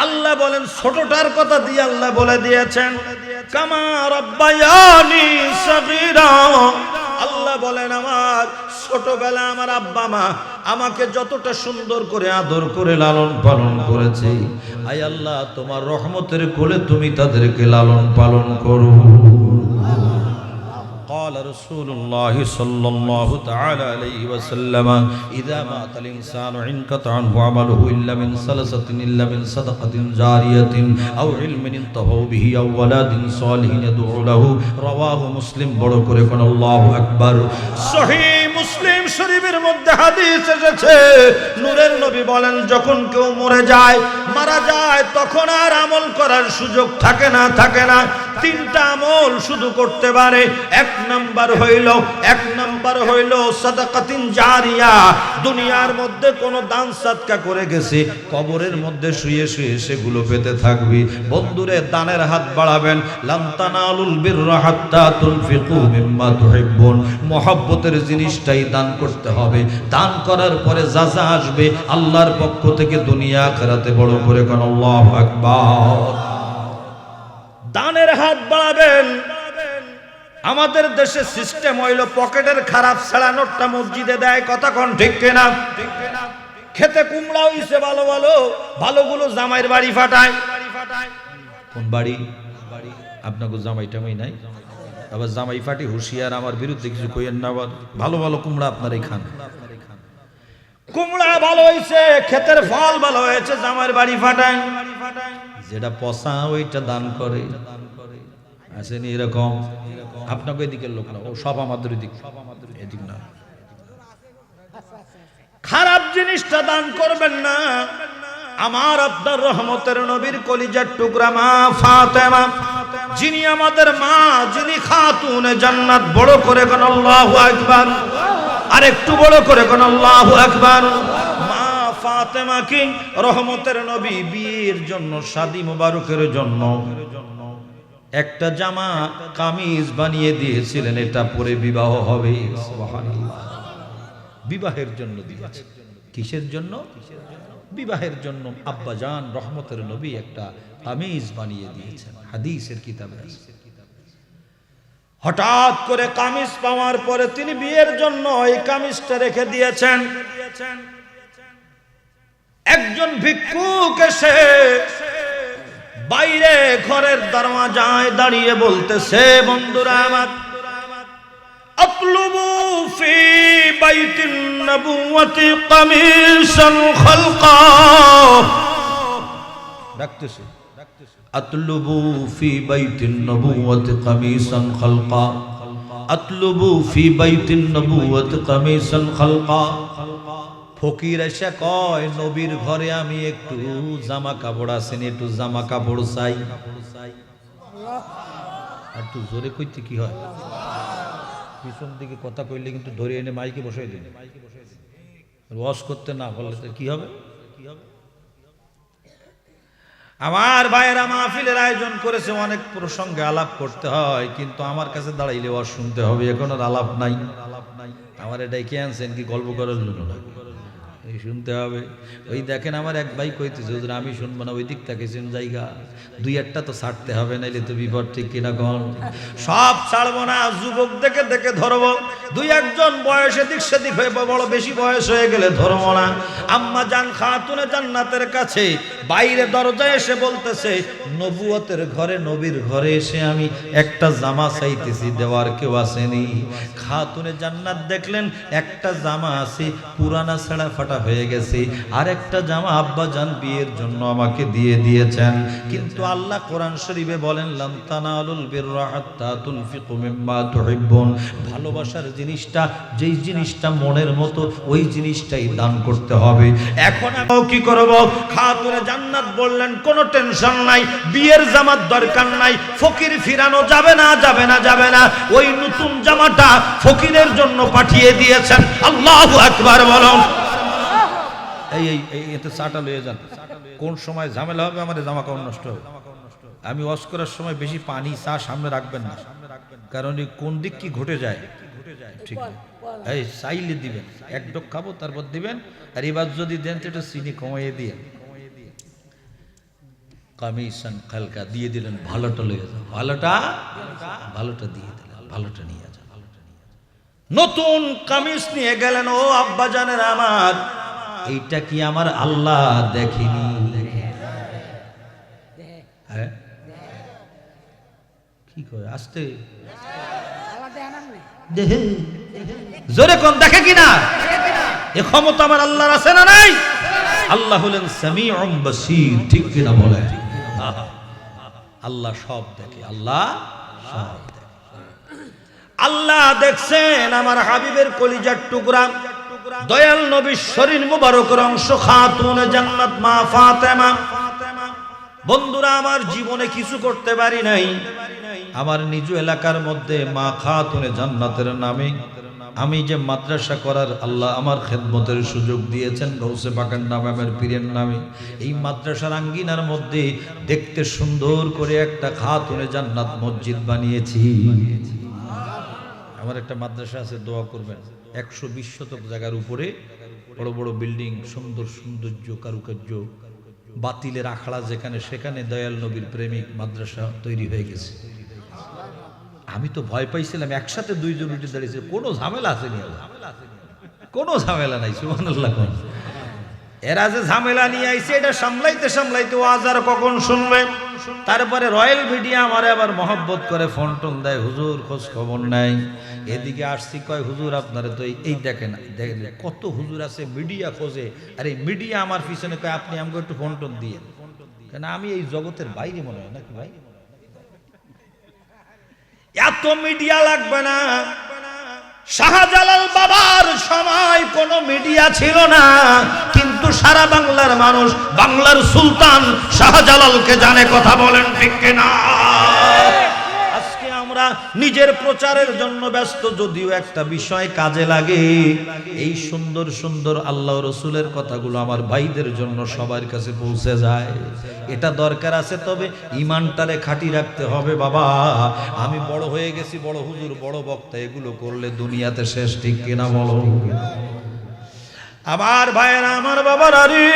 আল্লাহ বলেন ছোটটার কথা দিয়ে আল্লাহ বলে দিয়েছেন, কামা রাব্বায়ানি সাগীরা। আল্লাহ বলেন আমার ছোটবেলা আমার আব্বা মা আমাকে যতটা সুন্দর করে আদর করে লালন পালন করেছে, আয় আল্লাহ তোমার রহমতের কোলে তুমি তাদেরকে লালন পালন করো। قال رسول الله صلى الله تعالى عليه وسلم إذا مات الإنسان انقطع عنه عمله إلا من ثلاثة، إلا من صدقة جارية أو علم ينتفع به أو ولد صالح يدعو له। رواه مسلم। বড় করে কোন আল্লাহু আকবার। সহিহ মুসলিম শরীফের মধ্যে হাদিস এসেছে, নূরের নবী বলেন যখন কেউ মারা যায় তখন আর আমল করার সুযোগ থাকে না। 3টা আমল শুধু করতে পারে। এক নাম্বার হইল সাদাকাতিন জারিয়া, দুনিয়ার মধ্যে কোন দান সাদকা করে গেছে, কবরের মধ্যে শুয়ে শুয়ে সেগুলো পেতে থাকবি। বন্ধুরে দানের হাত বাড়াবেন। লান তানালুল বিররা হাত্তা তুনফিকু মিম্মা তুহিব্বুন। মহব্বতের জিনিসটাই দান করতে হবে। দান করার পরে যা যা আসবে আল্লাহর পক্ষ থেকে দুনিয়া আখিরাতে। বড় করে কোন আল্লাহু আকবার। দানের হাত বাড়াবেন। আমাদের দেশে সিস্টেম হইল পকেটের খারাপ ছাড়া নোটটা মসজিদে দেয়। কথা কোন ঠিক কিনা? খেতে কুমড়া হইছে ভালোগুলো জামাইয়ের বাড়ি ফাটায়। কোন বাড়ি? আপনাকে জামাই টামাই নাই, আবার জামাই ফাটি হুঁশিয়ার, আমার বিরুদ্ধে কিছু কইেন না। আবার ভালো কুমড়া আপনারাই খান। কুমড়া ভালো হইছে, ক্ষেতের ফল ভালো হয়েছে, জামাইয়ের বাড়ি ফাটায়। যেটা পচা ওইটা দান করে। আসেনি এরকম? আপনাকে এদিকের লোক না, ও সব আমাদের এদিক না। খারাপ জিনিসটা দান করবেন না। আমার আপনার রহমতের নবীর কলিজার টুকরা মা ফাতেমা, যিনি আমাদের মা, যিনি খাতুনে জান্নাত। বড় করে কোন আল্লাহু আকবার। আর একটু বড় করে কোন আল্লাহু আকবার। মা ফাতেমা কি রহমতের নবী বিয়ের জন্য, শাদী মুবারকের জন্য একটা জামা কামিজ বানিয়ে দিয়েছিলেন, এটা পরে বিবাহ হবে। সুবহানাল্লাহ। বিবাহের জন্য দিয়েছে। কিসের জন্য? বিবাহের জন্য। আব্বাজান রহমতের নবী একটা কামিজ বানিয়ে দিয়েছেন, হাদিসের কিতাবে আছে। হঠাৎ করে কামিজ পাওয়ার পরে তিনি বিয়ের জন্য এই কামিজটা রেখে দিয়েছেন। একজন ভিক্ষুক এসে বাইরে ঘরের দরওয়াজায় দাঁড়িয়ে বলতেছে, বন্ধুরা আমার, আতলুবু ফি বাইতিন নবুওয়াতি কামিসান খালকা। ডাকতেছে, আতলুবু ফি বাইতিন নবুওয়াতি কামিসান খালকা, আতলুবু ফি বাইতিন নবুওয়াতি কামিসান খালকা। ফকির এসে কয়, নবীর ঘরে আমি একটু জামা কাপড় আসেনি, একটু জামা কাপড় চাই। একটু জোরে কইতে কি হয়? পিছন দিকে কথা কইলে কিন্তু ধরে এনে মাইকে বসাই দিন। ওয়াজ করতে না বললে কি হবে? আমার ভাইয়েরা মাহফিলের আয়োজন করেছে, অনেক প্রসঙ্গে আলাপ করতে হয়, কিন্তু আমার কাছে দাঁড়াইলে ওয়াজ শুনতে হবে। এখন আর আলাপ নাই। আমার এটাই কে আনছেন কি গল্প করার জন্য না? শুনতে হবে। ওই দেখেন আমার এক ভাই কইতেছে হুজুর আমি শুনবো না, ওই দিক তাকাইছেন জায়গা, দুই একটা তো ছাড়তে হবে, নাইলে তো বিপদ, ঠিক কিনা কোন? সব ছাড়বো না, যুবক দেখে দেখে ধরবো, দুই একজন বয়স এদিক সেদিক হয়ে বড় বেশি বয়স হয়ে গেলে ধরবো না। আম্মা জান খাতুনে জান্নাতের কাছে বাইরে দরজায় এসে বলতেছে, নবুয়তের ঘরে, নবীর ঘরে এসে আমি একটা জামা চাইতেছি, দেওয়ার কেউ আসেনি। খাতুনে জান্নাত দেখলেন একটা জামা আছে, পুরানা ছেঁড়া ফাটা হয়ে গেছে, আর একটা জামা আব্বা জান বিয়ের জন্য আমাকে দিয়ে দিয়েছেন। কিন্তু আল্লাহ কোরআন শরীফে বলেন, লান তানালুল বিররা হাত্তা তুনফিকু মিম্মা তুহিব্বুন, ভালোবাসার জিনিসটা, যেই জিনিসটা মনের মতো ওই জিনিসটাই দান করতে হবে। এখন আমি কি করব? খাতুনে জান্নাত বললেন কোনো টেনশন নাই, বিয়ের জামার দরকার নাই, ফকির ফিরানো যাবে না, যাবে না, যাবে না। ওই নতুন জামাটা ফকিরের জন্য পাঠিয়ে দিয়েছেন। আল্লাহু আকবার বলো। এই এতে চাটা লয়ে যান, কোন সময় ঝামেলা হবে, আমার জামা কাপড় নষ্ট হবে। আমি ওয়াজ করার সময় বেশি পানি চা সামনে রাখবেন না, কারণ কোন দিক কি ঘটে যায় ঠিক না। এই চাইলে দিবেন, এক ডোক খাবো তারপর দিবেন, আর এবার যদি দেন তো একটু চিনি কমাইয়ে দিয়ে কামিশন হালকা দিয়ে দিলেন, ভালোটা লয়ে যান, ভালোটা দিয়ে দিলেন, ভালোটা নিয়ে যান। নতুন কামিজ নিয়ে গেলেন। ও আব্বা জানেন আমার, এইটা কি আমার আল্লাহ দেখেনি? হ্যাঁ কি করে আসতে জোরে কোন দেখে কিনা? এ ক্ষমতা আমার আল্লাহর আছে না নাই? আল্লাহ হলেন সামিউম বাসীর, ঠিক কিনা বলে? আল্লাহ সব দেখে, আল্লাহ সব দেখে। আল্লাহ দেখছেন আমার হাবিবের কলিজার টুকরা, দয়াল নবীর শরীর মুবারকের অংশ খাতুনে জান্নাত মা ফাতেমা। বন্ধুরা, আমার জীবনে কিছু করতে পারি নাই, আমার নিজ এলাকার মধ্যে মা খাতুনে জান্নাতের নামে আমি যে মাদ্রাসা করার আল্লাহ আমার খেদমতের সুযোগ দিয়েছেন, গৌসে পাকের নামে, আমার পীরের নামে, এই মাদ্রাসার আঙ্গিনার মধ্যে দেখতে সুন্দর করে একটা খাতুনে জান্নাত মসজিদ বানিয়েছি। আমার একটা মাদ্রাসা আছে, দোয়া করবেন, 120 শতক জায়গার উপরে, বড় বড় বিল্ডিং, সুন্দর সৌন্দর্য, কারুকার্য, বাতিলের আখড়া যেখানে সেখানে দয়াল নবীর প্রেমিক মাদ্রাসা তৈরি হয়ে গেছে। আমি তো ভয় পাইছিলাম, একসাথে দুইজন উঠে দাঁড়িয়েছে, কোনো ঝামেলা আসেনি, কোনো ঝামেলা নাই। সুবহানাল্লাহ। এরা যে ঝামেলা নিয়ে আইছে, এটা সামলাইতে সামলাইতে ওয়াজ আর কখন শুনবে। তারপরে রয়্যাল মিডিয়া আমারে আবার মহব্বত করে ফোন টোন দেয়, হুজুর খোঁজ খবর নাই। এদিকে আসছি, কয় হুজুর আপনারা তো এই দেখেন, দেখেন কত হুজুর আছে মিডিয়া খোঁজে, আর এই মিডিয়া আমার পিছনে কয় আপনি আমাকে একটু ফোন টোন দিয়ে, কেন আমি এই জগতের বাইরে মনে হয় নাকি ভাই? এত মিডিয়া লাগবে না। শাহজালাল বাবার সময় কোনো মিডিয়া ছিল না, কিন্তু সারা বাংলার মানুষ বাংলার সুলতান শাহজালালকে জানে। কথা বলেন ঠিক কিনা? আজকে আমরা নিজের প্রচারের জন্য ব্যস্ত, যদিও একটা বিষয় কাজে লাগে, এই সুন্দর সুন্দর আল্লাহ রসুলের কথাগুলো আমার ভাইদের জন্য সবার কাছে পৌঁছে যায়, এটা দরকার আছে। তবে ইমানটারে খাঁটি রাখতে হবে। বাবা, আমি বড় হয়ে গেছি, বড় হুজুর, বড় বক্তা, এগুলো করলে দুনিয়াতে শেষ, ঠিক কিনা বলো? আমার ভাইয়েরা, আমার বাবারা রে,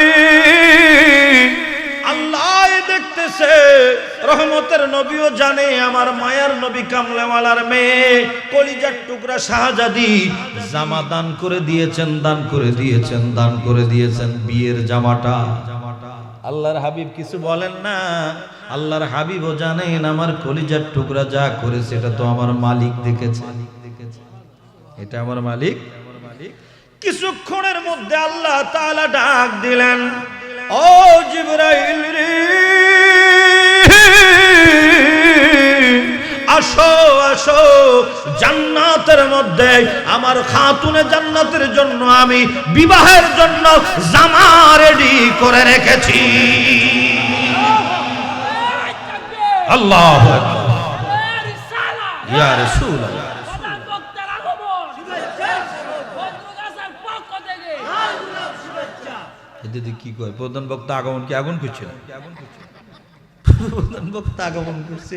আল্লাহ দেখতেছে, রহমতের নবীও জানে, আমার মায়ার নবী কামলেওয়ালার মেয়ে কলিজার টুকরা শাহজাদি জামা দান করে দিয়েছেন, দান করে দিয়েছেন, দান করে দিয়েছেন, বিয়ের জামাটা। আল্লাহর হাবিব কিছু বলেন না, আল্লাহর হাবিবও জানেন আমার কলিজার টুকরা যা করেছে এটা তো আমার মালিক দেখেছে, এটা আমার মালিক। কিছুক্ষণের মধ্যে আল্লাহ তাআলা ডাক দিলেন, ও জিবরাইল রে, আসো আসো, জান্নাতের মধ্যে আমার খাতুনে জান্নাতের জন্য আমি বিবাহের জন্য জামা রেডি করে রেখেছি। আল্লাহু আকবার। ইয়া রাসূলুল্লাহ, দিদি কি কয়, প্রধান বক্তা আগমন কি আগুন করছে? প্রধান বক্তা আগমন করছে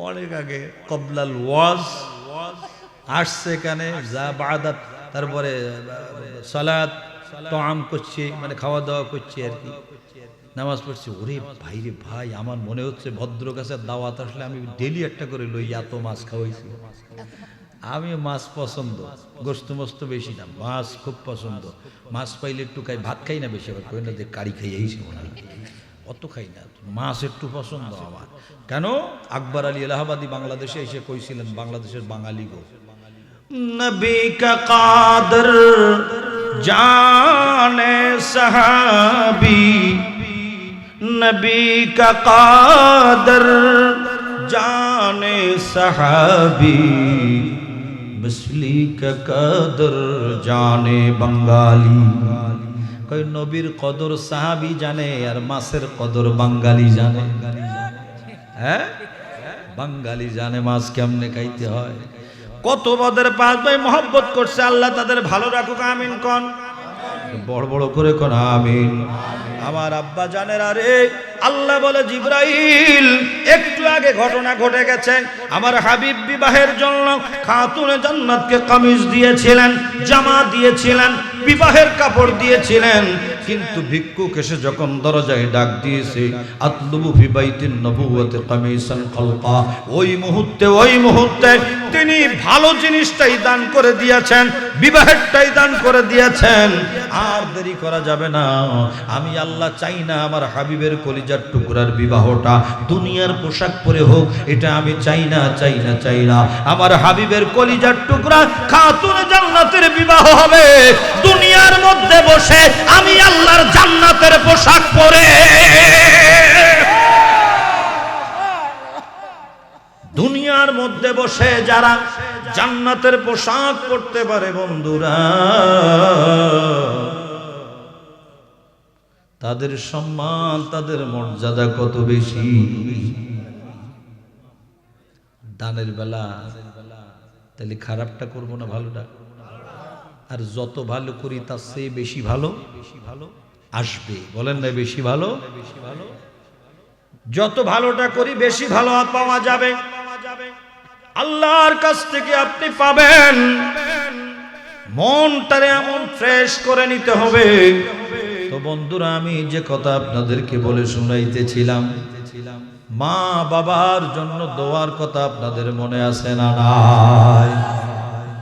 অনেক আগে, কবলাল ওয়াজ আসছে এখানে, যা বাদাত, তারপরে সালাত, তাআম করছে, মানে খাওয়া দাওয়া করছে আর কি, নামাজ পড়ছে। ওরে ভাই রে ভাই, আমার মনে হচ্ছে ভদ্র কাছের দাওয়াত আসলে আমি ডেলি একটা করে লই, এত মাছ খাওয়াইছি। আমি মাছ পছন্দ, গোস্ত মস্ত বেশি না, মাছ খুব পছন্দ। মাছ পাইলে একটু খাই, ভাত খাই না বেশি, আবার কই না যে কারি খাই এই মনে হয়, অত খাই না, মাছ একটু পছন্দ আমার। কেন? আকবর আলী এলাহাবাদী বাংলাদেশে এসে কইছিলেন, বাংলাদেশের বাঙালি গো, নবী কা কাদর জানে সাহাবী, নবী কা কাদর জানে সাহাবী, মিসলি কা কদর জানে বাঙালি। কই নবীর কদর সাহাবী জানে, আর মাছের কদর বাঙালি জানে। হ্যাঁ, বাঙালি জানে মাছ কেমনে খাইতে হয়। কত বদের পাঁচ ভাই মহব্বত করছে, আল্লাহ তাদের ভালো রাখুক, আমিন কোন, বড় বড় করে কোন আমিন। আমার আব্বা জানের, আরে আল্লাহ বলে জিবরাইল, একটু আগে ঘটনা ঘটে গেছে, আমার হাবিব বিবাহের জন্য খাতুনে জান্নাতকে কামিজ দিয়েছিলেন, জামা দিয়েছিলেন, বিবাহের কাপড় দিয়েছিলেন, কিন্তু ভিক্ষুক এসে যখন দরজায় ডাক দিয়েছে, আতলুবু ফি বাইতিন নবুওয়াতি কামিসান খালকা, ওই মুহূর্তে তিনি ভালো জিনিসটাই দান করে দিয়েছেন, বিবাহেরটাই দান করে দিয়েছেন। আর দেরি করা যাবে না, আমি আল্লাহ চাই না আমার হাবিবের কলিজার টুকরার বিবাহটা দুনিয়ার পোশাক পরে হোক, এটা আমি চাই না। আমার হাবিবের কলিজার টুকরা খাতুনে জান্নাতের বিবাহ হবে দুনিয়ার মধ্যে বসে, আমি আল্লাহর জান্নাতের পোশাক পরে। দুনিয়ার মধ্যে বসে যারা জান্নাতের পোশাক পরতে পারে বন্ধুরা, তাদের সম্মান, তাদের মর্যাদা কত বেশি। দানের বেলা তাহলে খারাপটা করবো না, ভালোটা, আর যত ভালো করি তার চেয়ে বেশি ভালো আসবে। বলেন না, বেশি ভালো, যত ভালোটা করি বেশি ভালো পাওয়া যাবে, আল্লাহর কাছ থেকে আপনি পাবেন। মনটারে এমন ফ্রেশ করে নিতে হবে। তো বন্ধুরা, আমি যে কথা আপনাদেরকে বলে শুনাইতেছিলাম, মা বাবার জন্য দোয়ার কথা আপনাদের মনে আছে না নাই?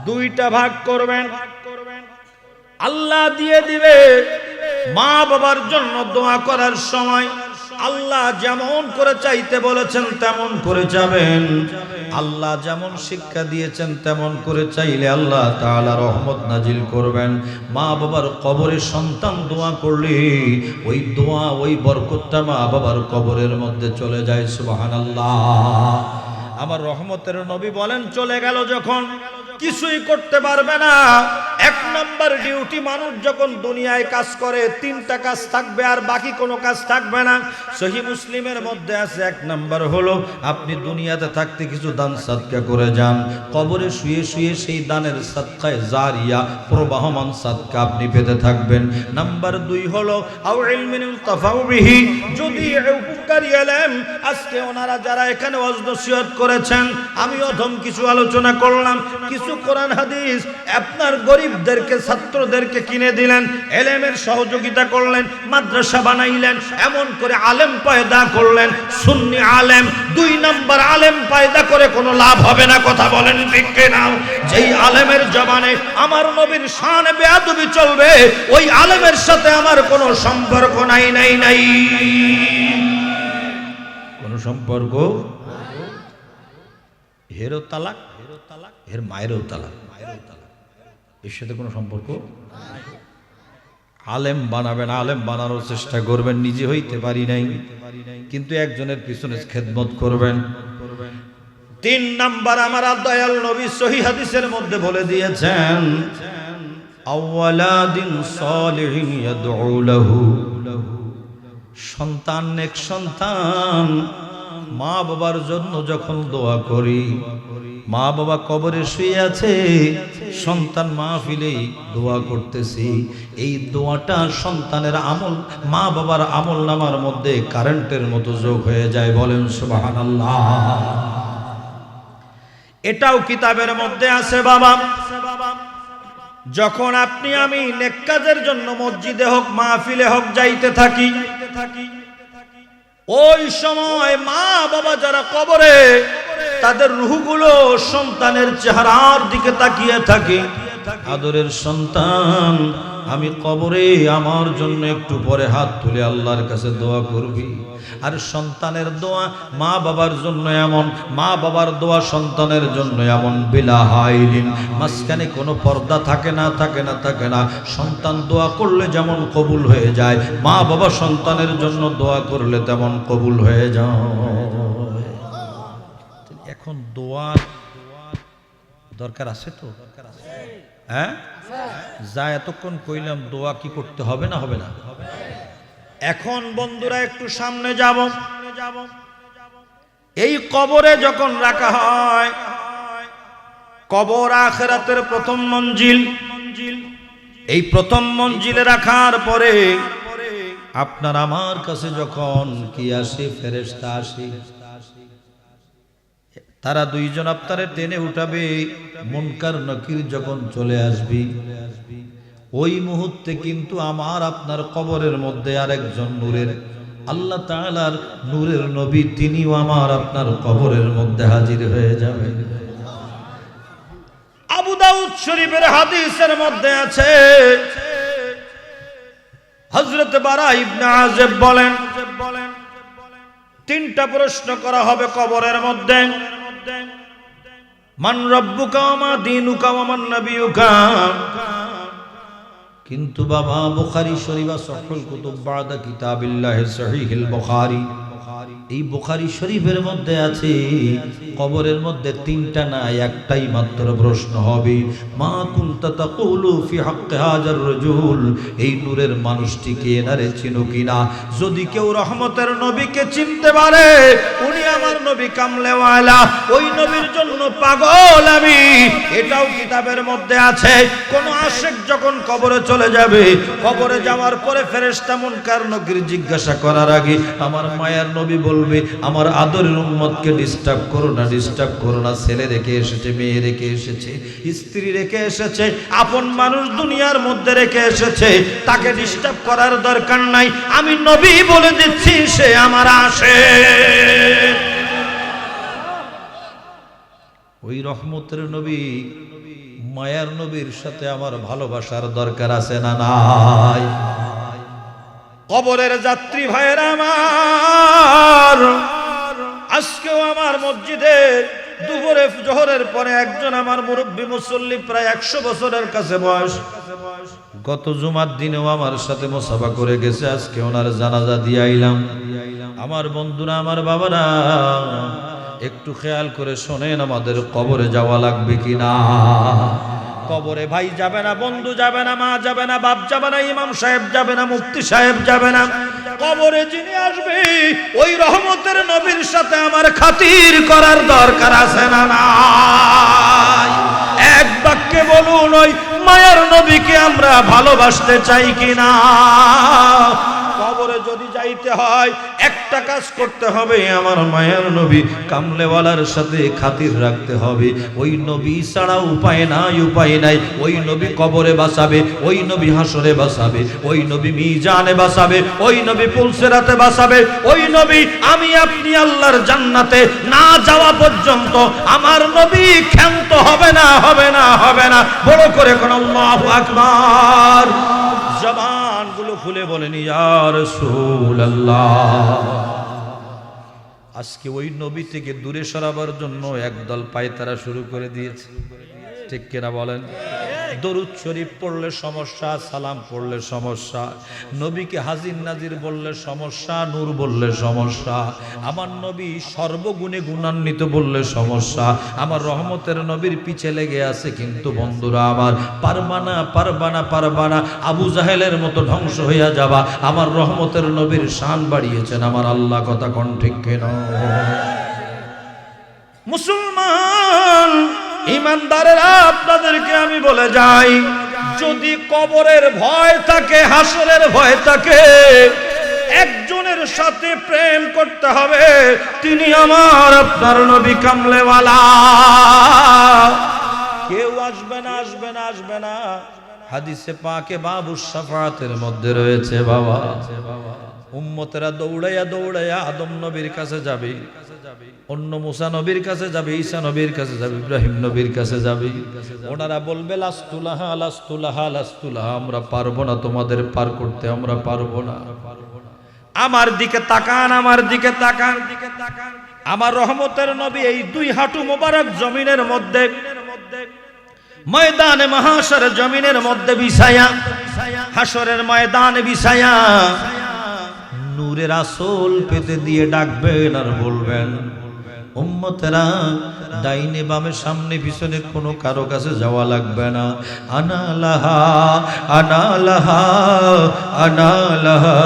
দুইটা ভাগ করবেন, আল্লাহ দিয়ে দিবে। মা বাবার জন্য দোয়া করার সময় আল্লাহ যেমন করে চাইতে বলেছেন তেমন করে যাবেন। আল্লাহ যেমন শিক্ষা দিয়েছেন তেমন করে চাইলে আল্লাহ তাআলা রহমত নাজিল করবেন। মা বাবার কবরে সন্তান দোয়া করলে ওই দোয়া, ওই বরকতটা মা বাবার কবরের মধ্যে চলে যায়। সুবহানাল্লাহ। আমার রহমতের নবী বলেন, চলে গেল যখন কিছুই করতে পারবে না। এক নাম্বার ডিউটি, মানুষ যখন দুনিয়ায় কাজ করে তিনটা কাজ থাকবে, আর বাকি কোনো কাজ থাকবে না। সহিহ মুসলিমের মধ্যে আছে, এক নাম্বার হলো আপনি দুনিয়াতে থাকতে কিছু দান সাদকা করে যান, কবরে শুয়ে শুয়ে সেই দানের সাদকায়ে জারিয়া, প্রবাহমান সাদকা আপনি পেতে থাকবেন। নাম্বার 2 হলো আও ইলমিন তাফাউ বিহি, যদি উপকারী আলেম, আজকে ওনারা যারা এখানে ওয়াজ নসিহত করেছেন, আমি অধম কিছু আলোচনা করলাম, কিছু কোরআন হাদিস আপনার গরিবদেরকে, ছাত্রদেরকে কিনে দিলেন, এলেমের সহযোগিতা করলেন, মাদ্রাসা বানাইলেন, এমন করে আলেম পয়দা করলেন, সুন্নি আলেম। 2 নাম্বার, আলেম পয়দা করে কোনো লাভ হবে না, কথা বলেন ঠিক কিনা? যেই আলেমের জবানে আমার নবীর শানে বেয়াদবি চলবে, ওই আলেমের সাথে আমার কোনো সম্পর্ক নাই। কোনো সম্পর্ক, হেরো তালাক, এর মায়েরও তালাক, এর সাথে কোনো সম্পর্ক। আলেম বানাবেন, আলেম বানানোর চেষ্টা করবেন, নিজে হইতে পারি নাই কিন্তু একজনের পিছনে খেদমত করবেন। 3 নাম্বার, আমার দয়াল নবী সহিহ হাদিসের মধ্যে বলে দিয়েছেন, আওয়ালাদিন সালিহিন ইয়াদউ লাহু, সন্তান, নেক সন্তান। মা বাবার জন্য যখন দোয়া করি, মা বাবা কবরে শুয়ে আছে, সন্তান মাহফিলেই দোয়া করতেছি, এই দোয়াটা সন্তানের আমল, মা বাবার আমল নামার মধ্যে কারেন্টের মতো যোগ হয়ে যায়। বলেন সুবহানাল্লাহ। এটাও কিতাবের মধ্যে আছে বাবা। যখন আপনি আমি নেক কাজের জন্য মসজিদে হোক মাহফিলে হোক যাইতে থাকি, ওই সময় মা বাবা যারা কবরে, তাদের রূহগুলো সন্তানের চেহারার দিকে তাকিয়ে থাকে। আদরের সন্তান, আমি কবরে আমার জন্য একটু পরে হাত তুলে আল্লাহর কাছে দোয়া করবি। আর সন্তানের দোয়া মা বাবার জন্য এমন, মা বাবার দোয়া সন্তানের জন্য এমন, বিলা হাইলিন, মাঝখানে কোনো পর্দা থাকে না, থাকে না, থাকে না। সন্তান দোয়া করলে যেমন কবুল হয়ে যায়, মা বাবা সন্তানের জন্য দোয়া করলে তেমন কবুল হয়ে যায়। এখন দোয়ার দরকার আছে তো? হ্যাঁ, যা এতক্ষণ কইলাম দোয়া কি করতে হবে না, হবে না? এখন বন্ধুরা একটু সামনে যাব। এই কবরে যখন রাখা হয়, কবর আখিরাতের প্রথম মঞ্জিল। এই প্রথম মঞ্জিলে রাখার পরে আপনার আমার কাছে যখন কি আসে, ফেরেশতা আসে, তারা দুইজন আপনারে টেনে উঠাবে। মুনকার নাকির যখন চলে আসবি, ওই মুহূর্তে কিন্তু আমার আপনার কবরের মধ্যে আরেকজন নূরের, আল্লাহ তাআলার নূরের নবী, তিনিও আমার আপনার কবরের মধ্যে হাজির হয়ে যাবেন। আবু দাউদ শরীফের হাদিসের মধ্যে আছে, হযরত বারা ইবনে আযিব বলেন, তিনটা প্রশ্ন করা হবে কবরের মধ্যে। মান রব্বুকা ওয়া মা দীনুকা ওয়া মান নাবিয়ুকা। কিন্তু বাবা, বুখারী শরীফ সহিহুল কুতুব বাদা কিতাবিল্লাহ সহিহুল বুখারী, এই বুখারী শরীফের মধ্যে আছে কবরের মধ্যে তিনটা না একটাই মাত্র প্রশ্ন হবে। মা কুনতা তাকুলু ফি হাক্কি হাজার রাজুল, এই নূরের মানুষটিকে এনারে চিনো কিনা? যদি কেউ রহমতের নবীকে চিনতে পারে, উনি আমার নবী কামলেওয়ালা, ওই নবীর জন্য পাগল আমি, এটাও কিতাবের মধ্যে আছে। কোন আশিক যখন কবরে চলে যাবে, কবরে যাওয়ার পরে ফেরেশতা মুনকার নকির জিজ্ঞাসা করার আগে আমার মায়ার নবী বলবে, আমার আদরের উম্মতকে ডিস্টার্ব করো না, ডিস্টার্ব করো না। ছেলে রেখে এসেছে, মেয়ে রেখে এসেছে, স্ত্রী রেখে এসেছে, আপন মানুষ দুনিয়ার মধ্যে রেখে এসেছে, তাকে ডিস্টার্ব করার দরকার নাই। আমি নবী বলে দিচ্ছি, সে আমার আসে। ওই রহমতের নবী, মায়ার নবীর সাথে আমার ভালোবাসার দরকার আছে না নাই? কবরের যাত্রী ভাইয়েরা আমার, আজকেও আমার মসজিদে দুপুরে জোহরের পরে একজন আমার মুরব্বী মুসল্লি, প্রায় 100 বছরের কাছে বয়স, গত জুমার দিনেও আমার সাথে মুসাফা করে গেছে। আজকে ওনার জানাজা দিয়ে আইলাম। আমার বন্ধুরা, আমার বাবারা, একটু খেয়াল করে শোনেন, আমাদের কবরে যাওয়া লাগবে কিনা? কবরে ভাই যাবে না, বন্ধু যাবে না, মা যাবে না, বাপ যাবে না, ইমাম সাহেব যাবে না, মুফতি সাহেব যাবে না। কবরে যিনি আসবে, ওই রহমতের নবীর সাথে আমার খাতির করার দরকার আছে না নাই? এক বাক্যে বলুন, ওই মায়ের নবীকে আমরা ভালোবাসতে চাই কিনা? কবরে যদি যাইতে হয়, একটা কাজ করতে হবে, আমার মায়ের নবী কামলেওয়ালার সাথে খাতির রাখতে হবে। ওই নবী ছাড়া উপায় নাই, উপায় নাই। ওই নবী কবরে বাঁচাবে, ওই নবী হাসরে বাঁচাবে, ওই নবী মিজানে বাঁচাবে, ওই নবী পুলসিরাতে বাঁচাবে, ওই নবী আমি আপনি আল্লাহর জান্নাতে না যাওয়া পর্যন্ত আমার নবী ক্ষান্ত হবে না, হবে না, হবে না। বড় করে কোন আল্লাহু আকবার। জবানগুলো খুলে বলেন, ইয়া রাসূলুল্লাহ। আজকে ওই নবী থেকে দূরে সরাবার জন্য একদল পায়তারা শুরু করে দিয়েছে, ঠিক কিনা বলেন? দরুদ শরীফ পড়লে সমস্যা, সালাম পড়লে সমস্যা, নবীকে হাজির নাজির বললে সমস্যা, নূর বললে সমস্যা, আমার নবী সর্বগুণে গুণান্বিত বললে সমস্যা। আমার রহমতের নবীর পিছে লেগে আছে, কিন্তু বন্ধুরা আমার, পারবানা, পারবানা, পারবানা, আবু জাহেলের মতো ধ্বংস হইয়া যাবা। আমার রহমতের নবীর শান বাড়িয়েছেন আমার আল্লাহ, কথা কোন ঠিক কেন? মুসলমান ইমানদারেরা, আপনাদেরকে আমি বলে যাই, যদি কবরের ভয় থাকে, হাসরের ভয় থাকে, একজনের সাথে প্রেম করতে হবে, তিনি আমার আপনার নবী কামলেওয়ালা। কেউ আসবে না, আসবে না, আসবে না। হাদিসে পাকে বাবুস শাফাআতের মধ্যে রয়েছে বাবা, উম্মতেরা দৌড়াইয়া দৌড়াইয়া আদম নবীর কাছে যাবে, অন্য মুসা নবীর কাছে যাবে, ঈসা নবীর কাছে যাবে, ইব্রাহিম নবীর কাছে যাবে। ওনারা বলবে লাস্তুলাহা লাস্তুলাহা লাস্তুলাহা, আমরা পারবো না তোমাদের পার করতে, আমরা পারবো না। আমার দিকে তাকান, আমার দিকে তাকান, আমার রহমতের নবী এই দুই হাঁটু মোবারক জমিনের মধ্যে, ময়দানে মাহশর জমিনের মধ্যে বিছায়া, হাসরের ময়দানে বিছায়া নূরের আসল পেতে দিয়ে ডাকবেন আর বলবেন, উম্মতেরা ডাইনে বামে সামনে পিছনে কোনো কারো কাছে যাওয়া লাগবে না। আনা লাহা আনা লাহা আনা লাহা,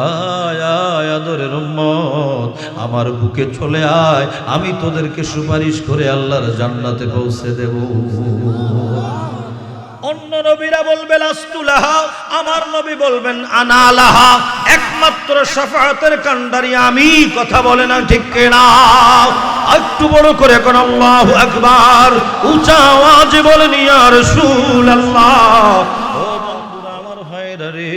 আয় আয় আদরের উম্মত, আমার বুকে চলে আয়, আমি তোদেরকে সুপারিশ করে আল্লাহর জান্নাতে পৌঁছে দেব। অন্য নবীরা বলবে লাস্তুলাহা, আমার নবী বলবেন আনা লাহা, একমাত্র শাফাআতের কান্ডারি আমি। কথা বলে না ঠিক কিনা? একটু বড় করে কোন আল্লাহু আকবার, উঁচা আওয়াজে বলেন ইয়া রাসূলুল্লাহ। ও বন্ধুরা আমার ভাইরা রে,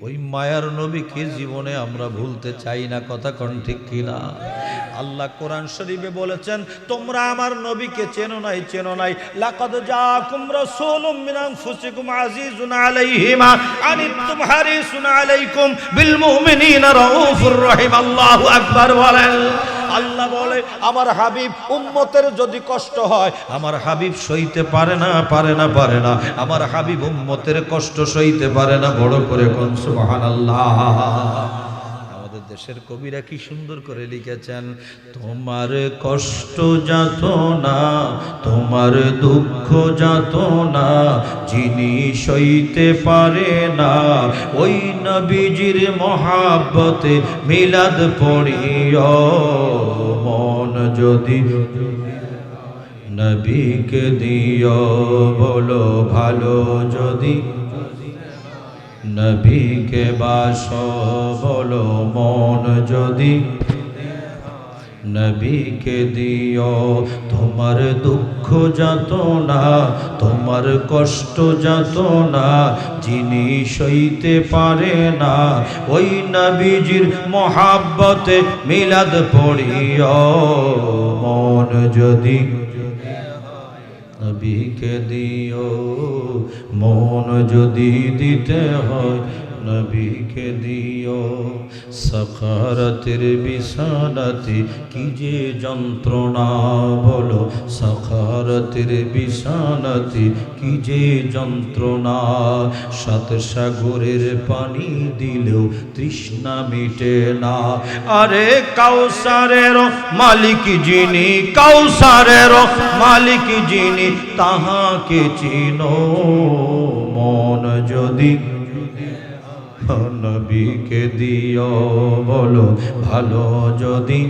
ওই মায়ার নবীকে জীবনে আমরা ভুলতে চাই না। কথা কোন ঠিক কিনা? আল্লাহ কোরআন শরীফে বলেছেন, তোমরা আমার নবীকে চেনো নাই, চেনো নাই। লাকাদ জাআকুম রাসূলুম মিন আনফুসিকুম আজিজুন আলাইহি মা আনিতুম হারিসুন আলাইকুম বিল মুমিনিনা রাউফুর রহিম। আল্লাহু আকবার বলেন। আল্লাহ বলে, আমার হাবিব উম্মতের যদি কষ্ট হয়, আমার হাবিব সইতে পারে না, পারে না, পারে না। আমার হাবিব উম্মতের কষ্ট সইতে পারে না। বড় করে কোন সুবহানাল্লাহ। দেশের কবিরা কি সুন্দর করে লিখেছেন, তোমার কষ্ট যাতনা, তোমার দুঃখ যাতনা যিনি সইতে পারে না, ওই নবীজির মহাব্বতে মিলাদ পড়িও। মন যদি নবীকে দিও, বলো ভালো যদি নবীকে বাসো, বলো মন যদি নবীকে দিও। তোমার দুঃখ যাতনা, তোমার কষ্ট যাতনা যিনি সইতে পারে না, ওই নবীজির মহাব্বতে মিলাদ পড়িও। মন যদি নবীকে দিও, মন যদি দিতে হয় নবীকে দিও। সাখারাতের বিছানাতে কি যে যন্ত্রণা, বলো সাখারাতের বিছানাতে কি যে যন্ত্রণা। সাত সাগরের পানি দিলেও তৃষ্ণা মিটে না। আরে কাউসারের মালিক যিনি, কাউসারের মালিক যিনি, তাহাকে চিনো। মন যদি নবীকে দিও, বলো ভালো যদি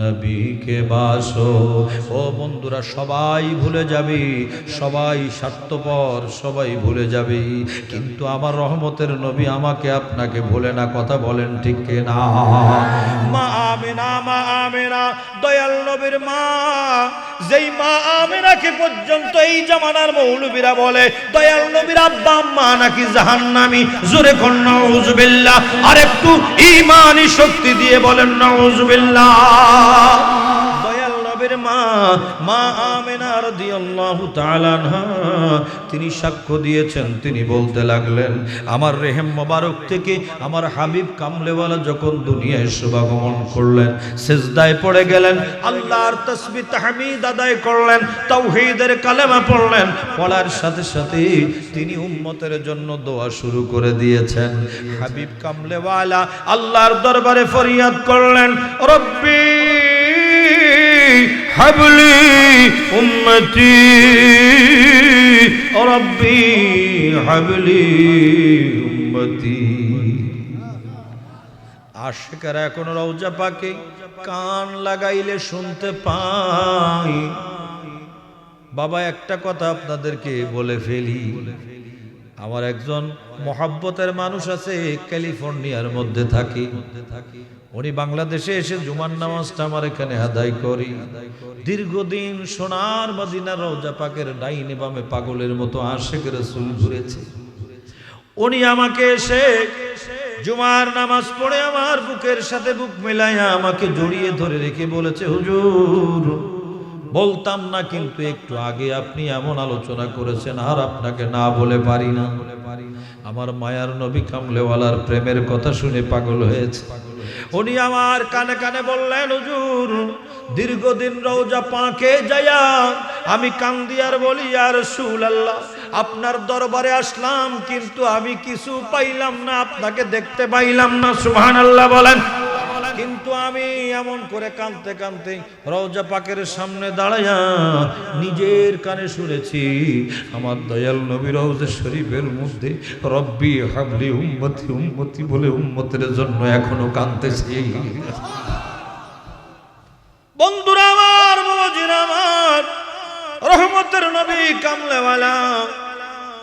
নবীকে বাসো। ও বন্ধুরা, সবাই ভুলে যাবে, সবাই স্বার্থপর, সবাই ভুলে যাবে, কিন্তু আমার রহমতের নবী আমাকে আপনাকে ভুলে না। কথা বলেন ঠিক কিনা? মা আমিনা, মা আমিনা দয়াল নবীর মা, যেই মা আমিনাকে পর্যন্ত এই জামানার মৌলবীরা বলে দয়াল নবীর আব্বা আম্মা নাকি জাহান্নামী। জোরে কোন নাউজুবিল্লাহ। আর একটু ঈমানি শক্তি দিয়ে বলেন নাউজুবিল্লাহ। দয়াল নবীর মা, মা আমিনা রাদিয়াল্লাহু তাআলা আনহা, তিনি সাক্ষ্য দিয়েছেন। তিনি বলতে লাগলেন, আমার রেহেম মোবারক থেকে আমার হাবিব কামলেওয়ালা যখন দুনিয়ায় শুভাগমন করলেন, সিজদায় পড়ে গেলেন, আল্লাহর তাসবিহ তাহমিদ আদায় করলেন, তাওহীদের কালেমা পড়লেন। পড়ার সাথে সাথে তিনি উম্মতের জন্য দোয়া শুরু করে দিয়েছেন। হাবিব কামলেওয়ালা আল্লাহর দরবারে ফরিয়াদ করলেন, রব্বি হাবলি উম্মতি, রব্বি হাবলি উম্মতি। আশিকেরা এখন রওজা পাকে কান লাগাইলে শুনতে পাই। বাবা, একটা কথা আপনাদেরকে বলে ফেলি, আমার একজন মহাব্বতের মানুষ আছে, ক্যালিফোর্নিয়ার মধ্যে থাকি, উনি বাংলাদেশে এসে জুমার নামাজটা আমার এখানে আদায় করি। দীর্ঘদিন সোনার মদিনার রওজা পাকের ডাইনে বামে পাগলের মতো আশিক রাসূল ঘুরেছে। উনি আমাকে এসে জুমার নামাজ পড়ে আমার বুকের সাথে বুক মেলাইয়া আমাকে জড়িয়ে ধরে রেখে বলেছে, হুজুর বলতাম না, কিন্তু একটু আগে আপনি এমন আলোচনা করেছেন আর আপনাকে না বলে পারি না। আমার মায়ার নবী কামলেওয়ালার প্রেমের কথা শুনে পাগল হয়েছে। উনি আমার কানে কানে বললেন, হুজুর দীর্ঘদিন রওজা পাকে যাইয়া আমি কান্দি আর বলি, ইয়া রাসূলুল্লাহ আপনার দরবারে আসলাম, কিন্তু আমি কিছু পাইলাম না, আপনাকে দেখতে পাইলাম না। সুবহানাল্লাহ বলেন। কিন্তু আমি এমন করে কাঁদতে কাঁদতে রওজা পাকের সামনে দাঁড়াইয়া নিজের কানে শুনেছি আমার দয়াল নবী রওজা শরীফের মধ্যে রব্বি হাবলি উম্মতি উম্মতি বলে উম্মতের জন্য এখনো কাঁদতেছি। বন্ধুরা আমার, বাবাজিরা আমার, রহমতের নবী কামলেওয়ালা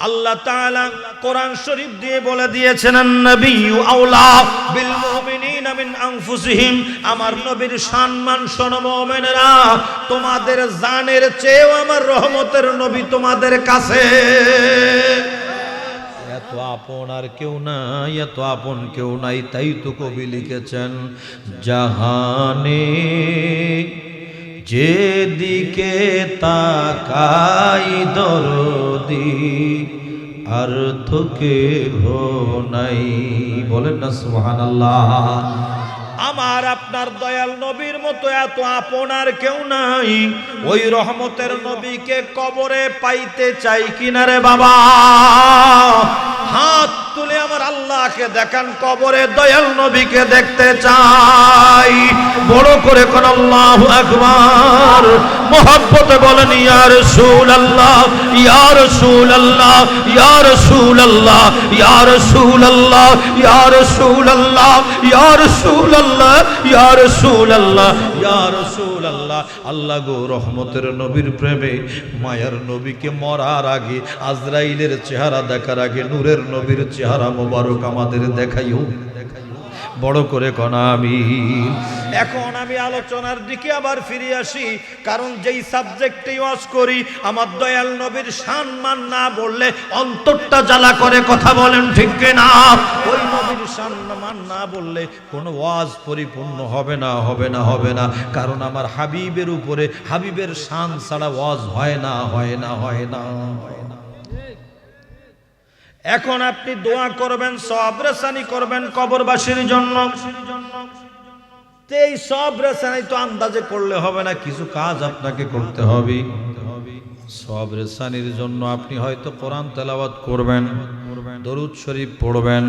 আল্লাহ তাআলা কোরআন শরীফ দিয়ে বলে দিয়েছেন, আন-নাবিয়্যু আওলা বিল মুমিনিনা মিন আনফুসিহিম। আমার নবীর সম্মান শোনো মুমিনেরা, তোমাদের জানের চেয়েও আমার রহমতের নবী তোমাদের কাছে। এত আপন আর কেউ নাই, এত আপন কেউ নাই। তাই তো কবি লিখেছেন, জাহানে যেদিকে তাকাই দরদি আর তোকে নাই। বলেন না সুবহানাল্লাহ। আমার আপনার দয়াল নবীর মতো এত আপন আর কেউ নাই। ওই রহমতের নবীকে কবরে পাইতে চাই কিনা রে বাবা? হাত তুলে আমার আল্লাহকে দেখান, কবরে দয়াল নবীকে দেখতে চাই। বড় করে কোন আল্লাহু আকবার। মোহাব্বতে বলেন, ইয়া রাসূলুল্লাহ, ইয়া রাসূলুল্লাহ, ইয়া রাসূলুল্লাহ, ইয়া রাসূলুল্লাহ, ইয়া রাসূলুল্লাহ, ইয়া রাসূলুল্লাহ, ইয়া রাসূলুল্লাহ, ইয়া রাসূলুল্লাহ। আল্লাহ গো, রহমতের নবীর প্রেমে মায়ার নবীকে মরার আগে, আজরাইলের চেহারা দেখার আগে নূরের নবীর চেহারা মোবারক আমাদের দেখাইও। বড় করে কোন আমিন। এখন আমি আলোচনার দিকে আবার ফিরে আসি, কারণ যেই সাবজেক্টে ওয়াজ করি আমার দয়াল নবীর সম্মান না বললে অন্তরটা জ্বালা করে। কথা বলেন ঠিক কিনা? ওই নবীর সম্মান না বললে কোনো ওয়াজ পরিপূর্ণ হবে না, হবে না, হবে না। কারণ আমার হাবিবের উপরে, হাবিবের শান ছাড়া ওয়াজ হয় না, হয় না, হয় না, হয় না। এখন আপনি দোয়া করবেন, সওয়াব রেসানি করবেন কবরবাসীর জন্য। এই সওয়াব রেসানি তো আন্দাজে করলে হবে না, কিছু কাজ আপনাকে করতে হবে। সওয়াব রেসানির জন্য আপনি হয়তো কোরআন তেলাওয়াত করবেন, দরুদ শরীফ পড়বেন,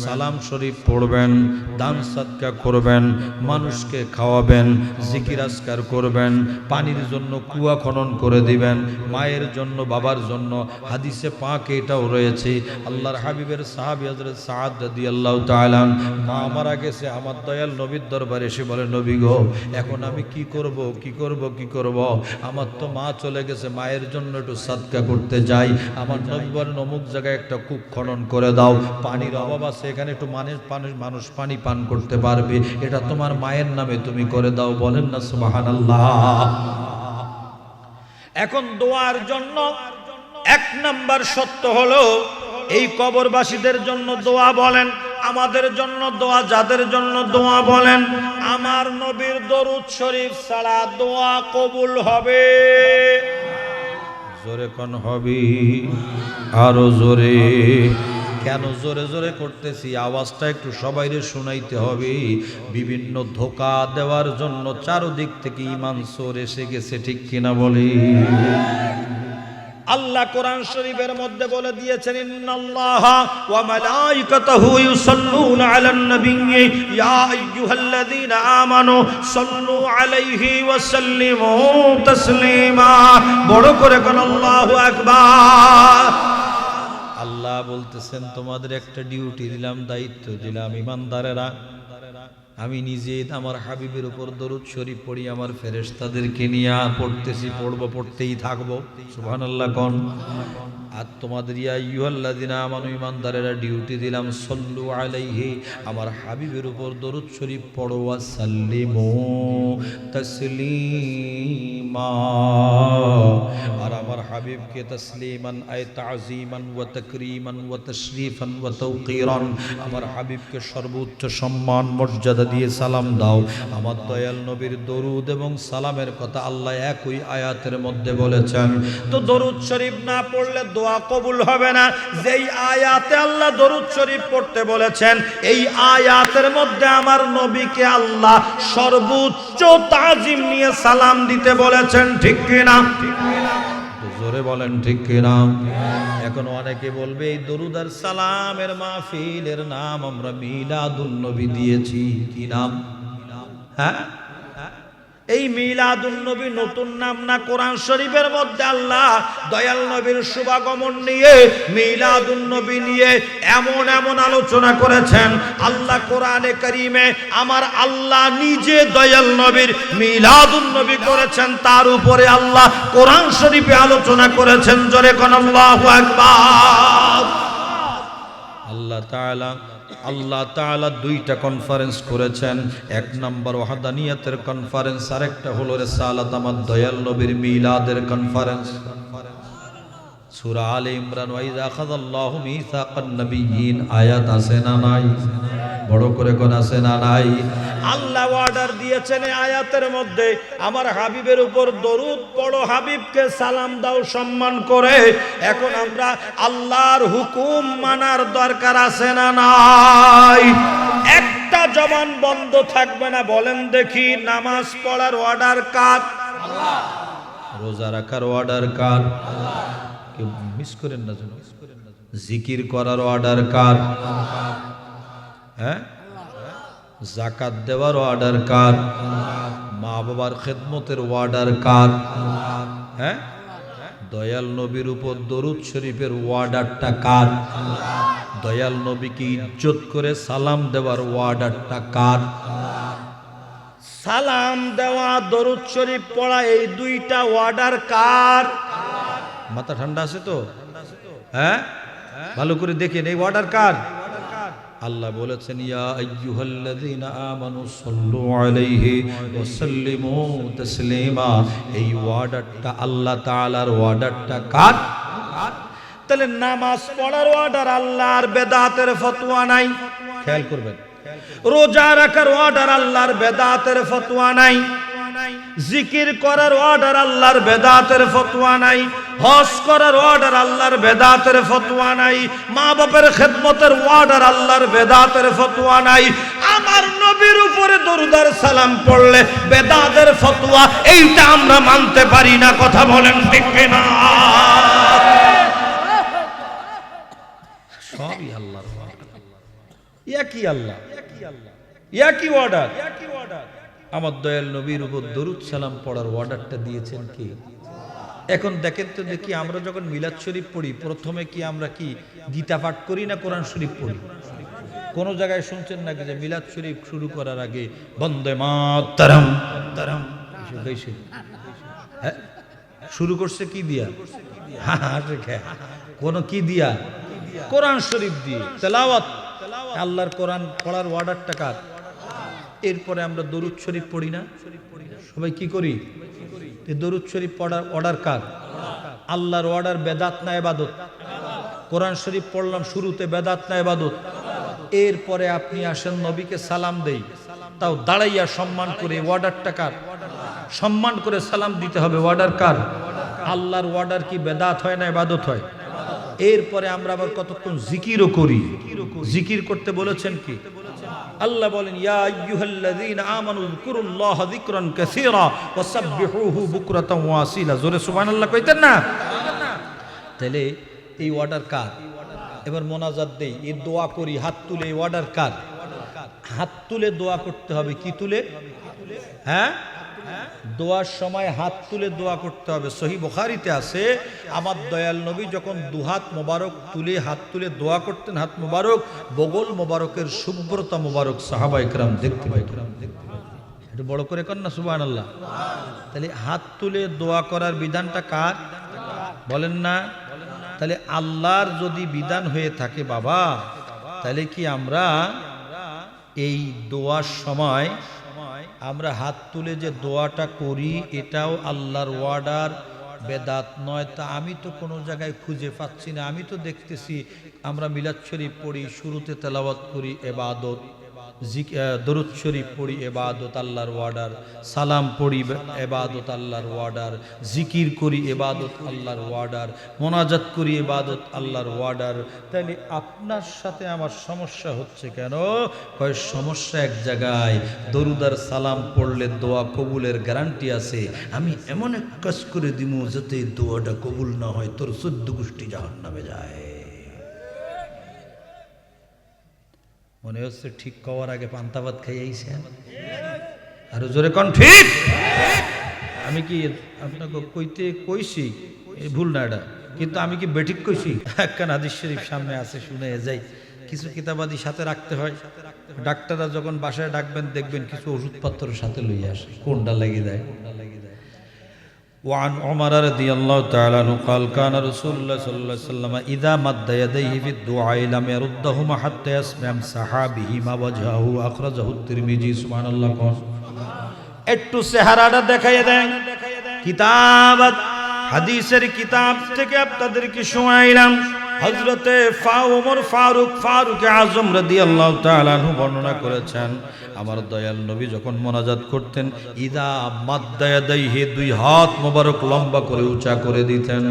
সালাম শরীফ পড়বেন, দান সাদকা করবেন, মানুষকে খাওয়াবেন, জিকির আজকার করবেন, পানির জন্য কুয়া খনন করে দিবেন, মায়ের জন্য, বাবার জন্য। হাদিসে পাকে এটাও রয়েছে, আল্লাহর হাবিবের সাহাবী হযরত সাদ রাদিয়াল্লাহু তাআলা, মা মারা গেছে, আমার দয়াল নবীর দরবারে এসে বলে, নবী গো, এখন আমি কি করব, কি করব, কি করব? আমার তো মা চলে গেছে, মায়ের জন্য একটু সাদকা করতে যাই। আমার নবী বলেন, অমুক জায়গায় একটা কূপ খনন করে দাও, পানির অভাব আছে, এখানে একটু মানুষ পানি পান করতে পারবে, এটা তোমার মায়ের নামে তুমি করে দাও। বলেন না সুবহানাল্লাহ। এখন দোয়ার জন্য এক নাম্বার সত্য হলো, এই কবরবাসীদের জন্য দোয়া বলেন, আমাদের জন্য দোয়া, যাদের জন্য দোয়া বলেন, আমার নবীর দরুদ শরীফ ছাড়া দোয়া কবুল হবে? জোরে কোন হবে? আরো জোরে। কেন জোরে জোরে করতেছি? আওয়াজটা একটু সবাইরে শুনাইতে হবে। বিভিন্ন ধোঁকা দেওয়ার জন্য চারদিক থেকে ঈমান চোর এসে গেছে, ঠিক কিনা বলি? আল্লাহ কোরআন শরীফের মধ্যে বলে দিয়েছেন, ইন্নাল্লাহা ওয়া মালাইকাতাহু ইউসাল্লুনা আলান নবিয়্যি ইয়া আইয়ুহাল্লাযীনা আমানু সাল্লু আলাইহি ওয়া সাল্লিমু তাসলিমা। বড় করে কোন আল্লাহু আকবার। আল্লাহ বলতেছেন, তোমাদের একটা ডিউটি দিলাম, দায়িত্ব দিলাম, ইমানদারেরা আমি নিজে আমার হাবিবের উপর দরুদ শরীফ পড়ি, আমার ফেরেশতাদেরকে নিয়ে পড়তেছি, পড়তেই থাকবো। সুবহানাল্লাহ কোন। আর তোমাদের ইয়া আইয়ুহাল্লাযিনা আমানু ঈমানদারেরা ডিউটি দিলাম, সাল্লু আলাইহি, আমার হাবিবের উপর দরুদ শরীফ পড়ো, ওয়া সাল্লিমু তাসলিমা, আর আমার হাবিবকে তাসলিমান আয় তাযীমান ওয়া তাকরীমান ওয়া তাশরীফান ওয়া তাওকীরান, আমার হাবিবকে সর্বোচ্চ সম্মান মর্যাদা দিয়ে সালাম দাও। আমার দয়াল নবীর দরুদ এবং সালামের কথা আল্লাহ একই আয়াতের মধ্যে বলেছেন। তো দরুদ শরীফ না পড়লে দোয়া কবুল হবে না। যেই আয়াতে আল্লাহ দরুদ শরীফ পড়তে বলেছেন, এই আয়াতের মধ্যে আমার নবীকে আল্লাহ সর্বোচ্চ তাজিম নিয়ে সালাম দিতে বলেছেন, ঠিক কিনা? জোরে বলেন ঠিক কিনা? এখন অনেকে বলবে এই দরুদ আর সালামের মাহফিলের নাম আমরা মিলাদুন নবী দিয়েছি। কি নাম? হ্যাঁ, এই মিলাদুন নবী নতুন নাম না। কোরআন শরীফের মধ্যে আল্লাহ দয়াল নবীর শুভাগমন নিয়ে, মিলাদুন নবী নিয়ে এমন এমন আলোচনা করেছেন। আল্লাহ কোরআনে কারীমে আমার আল্লাহ নিজে দয়াল নবীর মিলাদুন নবী করেছেন, তার উপরে আল্লাহ কোরআন শরীফে আলোচনা করেছেন। জোরে কোন আল্লাহু আকবার। আল্লাহ তাআলা দুইটা কনফারেন্স করেছেন, এক নম্বর ওয়াহদানিয়াতের কনফারেন্স, আর একটা হলো রিসালাত আমার দয়াল নবীর মিলাদের কনফারেন্স। সূরা আলে ইমরান, ওয়া ইযা আখাযাল্লাহু মিসাকান নাবিয়্যিন, আয়াত আছে না নাই? বড় করে কোন আছে না নাই? আল্লাহ অর্ডার দিয়েছেন এই আয়াতের মধ্যে, আমার হাবিবের উপর দরুদ পড়ো, হাবিবকে সালাম দাও সম্মান করে। এখন আমরা আল্লাহর হুকুম মানার দরকার আছে না নাই? একটা জবান বন্ধ থাকবে না। বলেন দেখি, নামাজ পড়ার অর্ডার কার? আল্লাহ। রোজা রাখার অর্ডার কার? আল্লাহ। কেউ মিস করেন না যেন। জিকির করার অর্ডার কার? হ্যাঁ। যাকাত দেওয়ার অর্ডার কার? মা বাবার খেদমতের অর্ডার কার? হ্যাঁ। দয়াল নবীর উপর দরুদ শরীফের অর্ডারটা কার? দয়াল নবীকে ইজ্জত করে সালাম দেওয়ার অর্ডারটা কার? সালাম দেওয়া, দরুদ শরীফ পড়া, এই দুইটা অর্ডার কার? মাথা ঠান্ডা আছে তো? হ্যাঁ, ভালো করে দেখেন এই অর্ডার কার। আল্লাহ বলেছেন, ইয়া আইয়ুহাল্লাযীনা আমানু সাল্লু আলাইহি ওয়া সাল্লিমু তাসলিমা। এই অর্ডারটা আল্লাহ তাআলার অর্ডারটা কার? তাহলে নামাজ পড়ার অর্ডার আল্লাহর, বেদাতের ফতোয়া নাই। খেয়াল করবেন, রোজা রাখার অর্ডার আল্লাহর, বেদাতের ফতোয়া নাই। জিকির করার অর্ডার আল্লাহর, বেদাতের ফতোয়া নাই। হজ করার অর্ডার আল্লাহর, বেদাতের ফতোয়া নাই। মা বাবার খেদমতের অর্ডার আল্লাহর, বেদাতের ফতোয়া নাই। আমার নবীর উপরে দরুদ আর সালাম পড়লে বেদাতের ফতোয়া, এইটা আমরা মানতে পারি না। কথা বলেন ঠিক কিনা? সবই আল্লাহর। একই আল্লাহ, একই অর্ডার। আমার দয়াল নবীর উপর দরুদ সালাম পড়ার অর্ডারটা দিয়েছেন কে? এখন দেখেন তো দেখি, আমরা যখন মিলাদ শরীফ পড়ি প্রথমে কি আমরা কি গীতা পাঠ করি না কোরআন শরীফ পড়ি? কোন জায়গায় শুনছেন নাকি যে মিলাদ শরীফ শুরু করার আগে বন্দে মাতরম তরম হ্যাঁ শুরু করছে কি দিয়া? কোন কি দিয়া? কোরআন শরীফ দিয়ে তেলাওয়াত। আল্লাহর কোরআন পড়ার অর্ডারটা কার? এরপরে আমরা দরুদ শরীফ পড়ি না? সবাই কি করি? দরুদ শরীফ পড়ার অর্ডার কার? আল্লাহর অর্ডার। বেদাত না ইবাদত? কোরআন শরীফ পড়লাম শুরুতে, বেদাত না ইবাদত? এরপরে আপনি আসেন নবীকে সালাম দেই, তাও দাঁড়াইয়া সম্মান করে, অর্ডারটা কার? সম্মান করে সালাম দিতে হবে, অর্ডার কার? আল্লাহর অর্ডার কি বেদাত হয় না ইবাদত হয়? এরপরে আমরা আবার কতক্ষণ জিকিরও করি। জিকির করতে বলেছেন কি? আল্লাহ বলেন, ইয়া আইয়ুহাল্লাযীনা আমানু যিকুরুল্লাহা যিকরান কাসীরা ওয়া সাব্বিহুহু বুকরাতান ওয়া আসীলা। জোরে সুবহানাল্লাহ কইতেন না? তাহলে এই অর্ডার কার? এবার মোনাজাত দেই, এই দোয়া করি, হাত তুলে, এই অর্ডার কার? হাত তুলে দোয়া করতে হবে। কি তুলে? হ্যাঁ, দোয়ার সময় হাত তুলে দোয়া করতে হবে। সহিহ বুখারীতে আছে, আমার দয়াল নবী যখন দুহাত মোবারক তুলে হাত তুলে দোয়া করতেন, হাত মোবারক বগল মোবারকের শুভ্রতা মোবারক সাহাবায়ে কেরাম দেখতে পাইতেন। একটু বড় করে কর না সুবহানাল্লাহ। তাহলে হাত তুলে দোয়া করার বিধানটা কার বলেন না? তাহলে আল্লাহর যদি বিধান হয়ে থাকে বাবা, তাহলে কি আমরা এই দোয়ার সময় আমরা হাত তুলে যে দোয়াটা করি এটাও আল্লাহর ওয়ার্ডার, বেদাত নয়? তা আমি তো কোনো জায়গায় খুঁজে পাচ্ছি না। আমি তো দেখতেছি আমরা মিলাদ শরীফ পড়ি, শুরুতে তেলাওয়াত করি ইবাদত, দরুদ শরীফ পড়ি ইবাদত আল্লাহর ওয়ার্ডার, সালাম পড়ি ইবাদত আল্লাহর ওয়ার্ডার, জিকির করি ইবাদত আল্লাহর ওয়ার্ডার, মোনাজাত করি ইবাদত আল্লাহর ওয়ার্ডার। তাহলে আপনার সাথে আমার সমস্যা হচ্ছে কেন? কয় সমস্যা এক জায়গায়, দরুদ আর সালাম পড়লে দোয়া কবুলের গ্যারান্টি আছে। আমি এমন এক কাজ করে দিব যাতে দোয়াটা কবুল না হয়, তোর 14 গোষ্ঠী জাহান্নামে যায়। মনে হচ্ছে ঠিক কওয়ার আগে পান্তাবাদ খাইয়েছেন। আর জোরে কোন ঠিক? আমি কি আপনাকে কইতে কইছি ভুল না এটা, কিন্তু আমি কি বেঠিক কইছি? একখান হাদিস শরীফ সামনে আছে, শুনে যাই। কিছু কিতাবাদি সাথে রাখতে হয়। ডাক্তাররা যখন বাসায় ডাকবেন দেখবেন কিছু ওষুধপত্র সাথে লইয়া আসে, কোনটা লাগিয়ে দেয়। وعن عمر رضي الله تعالى عنه قال كان رسول الله صلى الله عليه وسلم إذا مد يديه في الدعاء لم يردهما حتى يسمع صحابهما وجهه أخرجه الترمذي سبحان الله কোন একটু চেহারাটা দেখাইয়া দেন। কিতাবাত হাদিসের কিতাব থেকে আপনাদেরকে শোনাইলাম। হযরতে ওমর ফারুক আযম রাদিয়াল্লাহু তাআলা আনহু বর্ণনা করেছেন, আমার দয়াল নবী যখন মোনাজাত করতেন, ইদা মাদ্দা ইয়াদাইহি, দুই হাত মোবারক লম্বা করে উঁচা করে দিতেন।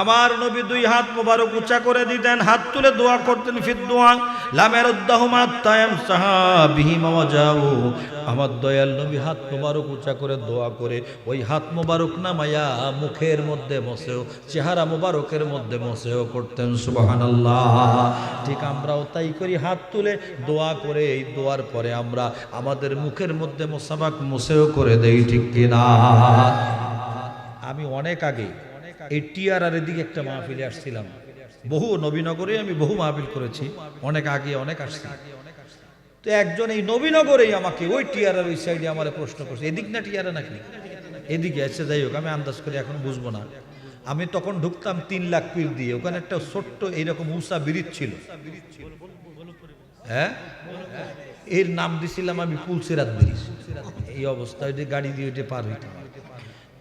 আমার নবী দুই হাত মোবারক উঁচা করে দিতেন, হাত তুলে দোয়া করতেন। ফিদ দোয়া লাম ইয়ারুদ্দাহুমা তায়ামসাহা বিহিমা ওয়াজাহু, আমার দয়াল নবী হাত মোবারক উঁচা করে দোয়া করে ওই হাত মোবারক নামায়া মুখের মধ্যে মসেও, চেহারা মোবারকের মধ্যে মসেও করতেন। সুবহানাল্লাহ। ঠিক আমরাও তাই করি, হাত তুলে দোয়া করে এই দোয়ার পরে আমরা আমাদের মুখের মধ্যে মোসাবাক মসেও করে দেই, ঠিক কিনা? আমি অনেক আগে এই টিআরআর দিকে একটা মাহফিলে আসছিলাম। বহু নবীনগরে আমি বহু মাহফিল করেছি, অনেক আগে অনেক আসছি। তো একজন এই নবীনগরেই আমাকে ওই টিআরআর ওই সাইডে আমার প্রশ্ন করছে, এদিক না টিআরআর নাকি এদিকে আছে। যাই হোক, আমি আন্দাজ করে এখন বুঝবো না। আমি তখন ঢুকতাম 3 লাখ পীর দিয়ে, ওখানে একটা ছোট্ট এইরকম উঁচা ব্রিজ ছিল। হ্যাঁ, এর নাম দিছিলাম আমি পুলসিরাত ব্রিজ। এই অবস্থায় গাড়ি দিয়ে ওইটা পার হইতাম,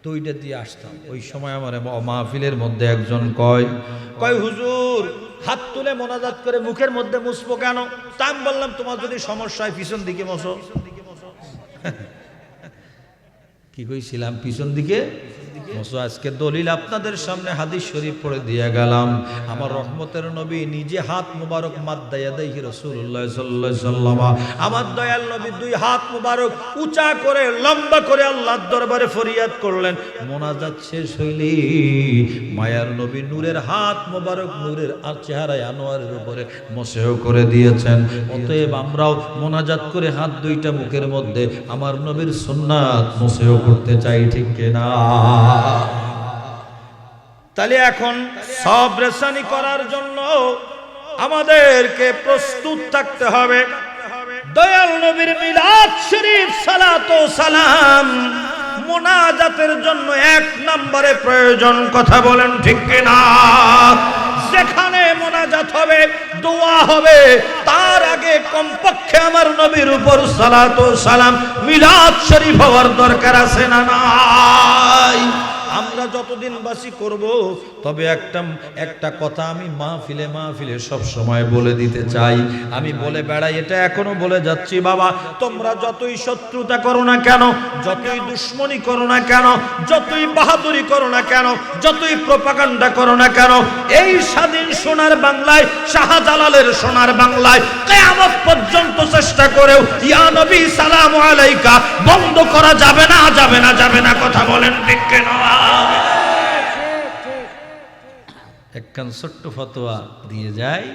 তো ওইটা দিয়ে আসতাম। ওই সময় আমার মাহফিলের মধ্যে একজন কয় হুজুর হাত তুলে মোনাজাত করে মুখের মধ্যে মুছবো কেন? তা আমি বললাম, তোমার যদি সমস্যা হয় পিছন দিকে মশো। কি কইছিলাম? পিছন দিকে মশো। আজকে দলিল আপনাদের সামনে হাদিস শরীফ পড়ে দিয়ে গেলাম। আমার রহমতের নবী নিজে হাত মুবারক মাদ্দা ইয়াদাইহি রাসূলুল্লাহ সাল্লাল্লাহু আলাইহি ওয়াসাল্লাম, আমার দয়াল নবী দুই হাত মুবারক উঁচা করে লম্বা করে আল্লাহর দরবারে ফরিয়াদ করলেন। মোনাজাত শেষ হইলে মায়ার নবী নূরের হাত মুবারক নূরের আর চেহারায় আনোয়ারের উপরে মসেও করে দিয়েছেন। অতএব আমরাও মোনাজাত করে হাত দুইটা মুখের মধ্যে আমার নবীর সুন্নাত মসেও করতে চাই, ঠিক কিনা? তাহলে এখন সব রেশানি করার জন্য আমাদেরকে প্রস্তুত থাকতে হবে। দয়াল নবীর মিলাদ শরীফ সালাত ও সালাম মোনাজাতের জন্য 1 নম্বরে প্রয়োজন। কথা বলেন ঠিক কিনা? যেখানে মোনাজাত হবে, দোয়া হবে, তার আগে কমপক্ষে আমার নবীর উপর সালাত ও সালাম মিলাদ শরীফ হওয়ার দরকার আছে না নাই? আমরা যতদিন বাসি করব, তবে একটা কথা আমি মাহফিলে সব সময় বলে দিতে চাই। আমি বলে বেড়াই, এটা এখনো বলে যাচ্ছি, বাবা তোমরা যতই শত্রুতা করো না কেন, যতই দুশ্মনী করো না কেন, যতই বাহাদুরি করো না কেন, যতই প্রপাগান্ডা করো না কেন, এই স্বাধীন সোনার বাংলায়, শাহজালালের সোনার বাংলায় কিয়ামত পর্যন্ত চেষ্টা করেও ইয়া নবী সালামু আলাইকা বন্ধ করা যাবে না, যাবে না, যাবে না। কথা বলেন ঠিক কিনা? একখান ছোট্ট ফতোয়া দিয়ে যায়,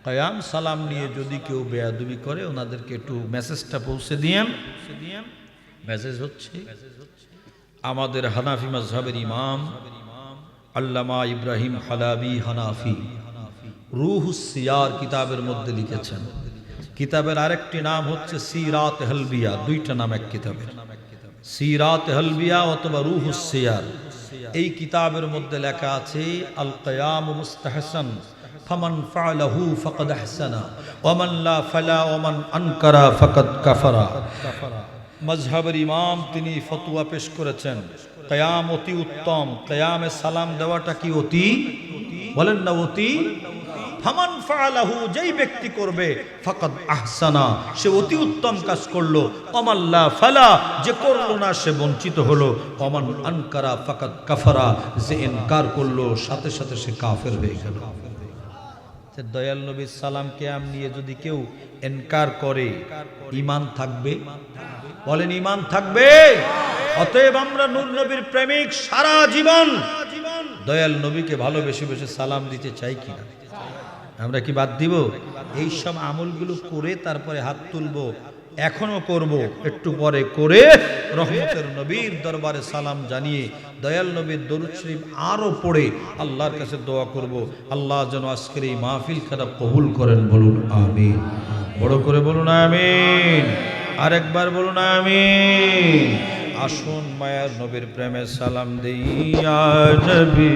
কিয়াম সালাম নিয়ে যদি কেউ বেয়াদবি করে ওনাদেরকে একটু মেসেজটা পৌঁছে দিয়েন। মেসেজ হচ্ছে আমাদের হানাফি মাযহাবের ইমাম আল্লামা ইব্রাহিম হালাবি হানাফি রুহুস সিয়ার কিতাবের মধ্যে লিখেছেন। কিতাবের আরেকটি নাম হচ্ছে সিরাত হালবিয়া, দুইটা নাম এক কিতাবের, সিরাত হালবিয়া অথবা রুহুস সিয়ার। এই কিতাবের মধ্যে লেখা আছে আল কিয়াম মুস্তাহসান ফামান ফাআলাহু ফাকাদ আহসানা ওয়া মান লা ফালা ওয়া মান আনকারা ফাকাদ কাফারা। মাযহাবের ইমাম তিনি ফতোয়া পেশ করেছেন কিয়াম অতি উত্তম, কিয়ামে সালাম দেওয়াটা কি অতি, বলেন না অতি, ফামান ফাআলাহু, যেই ব্যক্তি করবে ফাকাদ আহসানা, সে অতি উত্তম কাজ করলো, ওমান লা ফালা, যে করলো না সে বঞ্চিত হলো, ওমান আনকারা ফাকাদ কাফারা, যে ইনকার করলো সাথে সাথে সে কাফের হয়ে গেল। দয়াল নবীর সালাম কিয়াম নিয়ে যদি কেউ ইনকার করে ঈমান থাকবে, বলেন ঈমান থাকবে? অতএব আমরা নূর নবীর প্রেমিক, সারা জীবন দয়াল নবীকে ভালোবেসে বেশি সালাম দিতে চাই কিনা? আমরা কি বাদ দিব? এই সব আমলগুলো করে তারপরে হাত তুলবো, এখনো করব, একটু পরে করে রহমতের নবীর দরবারে সালাম জানিয়ে দয়াল নবীর দরুদ শরীফ আরো পড়ে আল্লাহর কাছে দোয়া করব, আল্লাহ যেন আজকের এই মাহফিল খানা কবুল করেন। বলুন আমিন, বড় করে বলুন আমিন, আরেকবার বলুন আমিন। আসুন মায়ার নবীর প্রেমে সালাম দেই। ইয়া নবী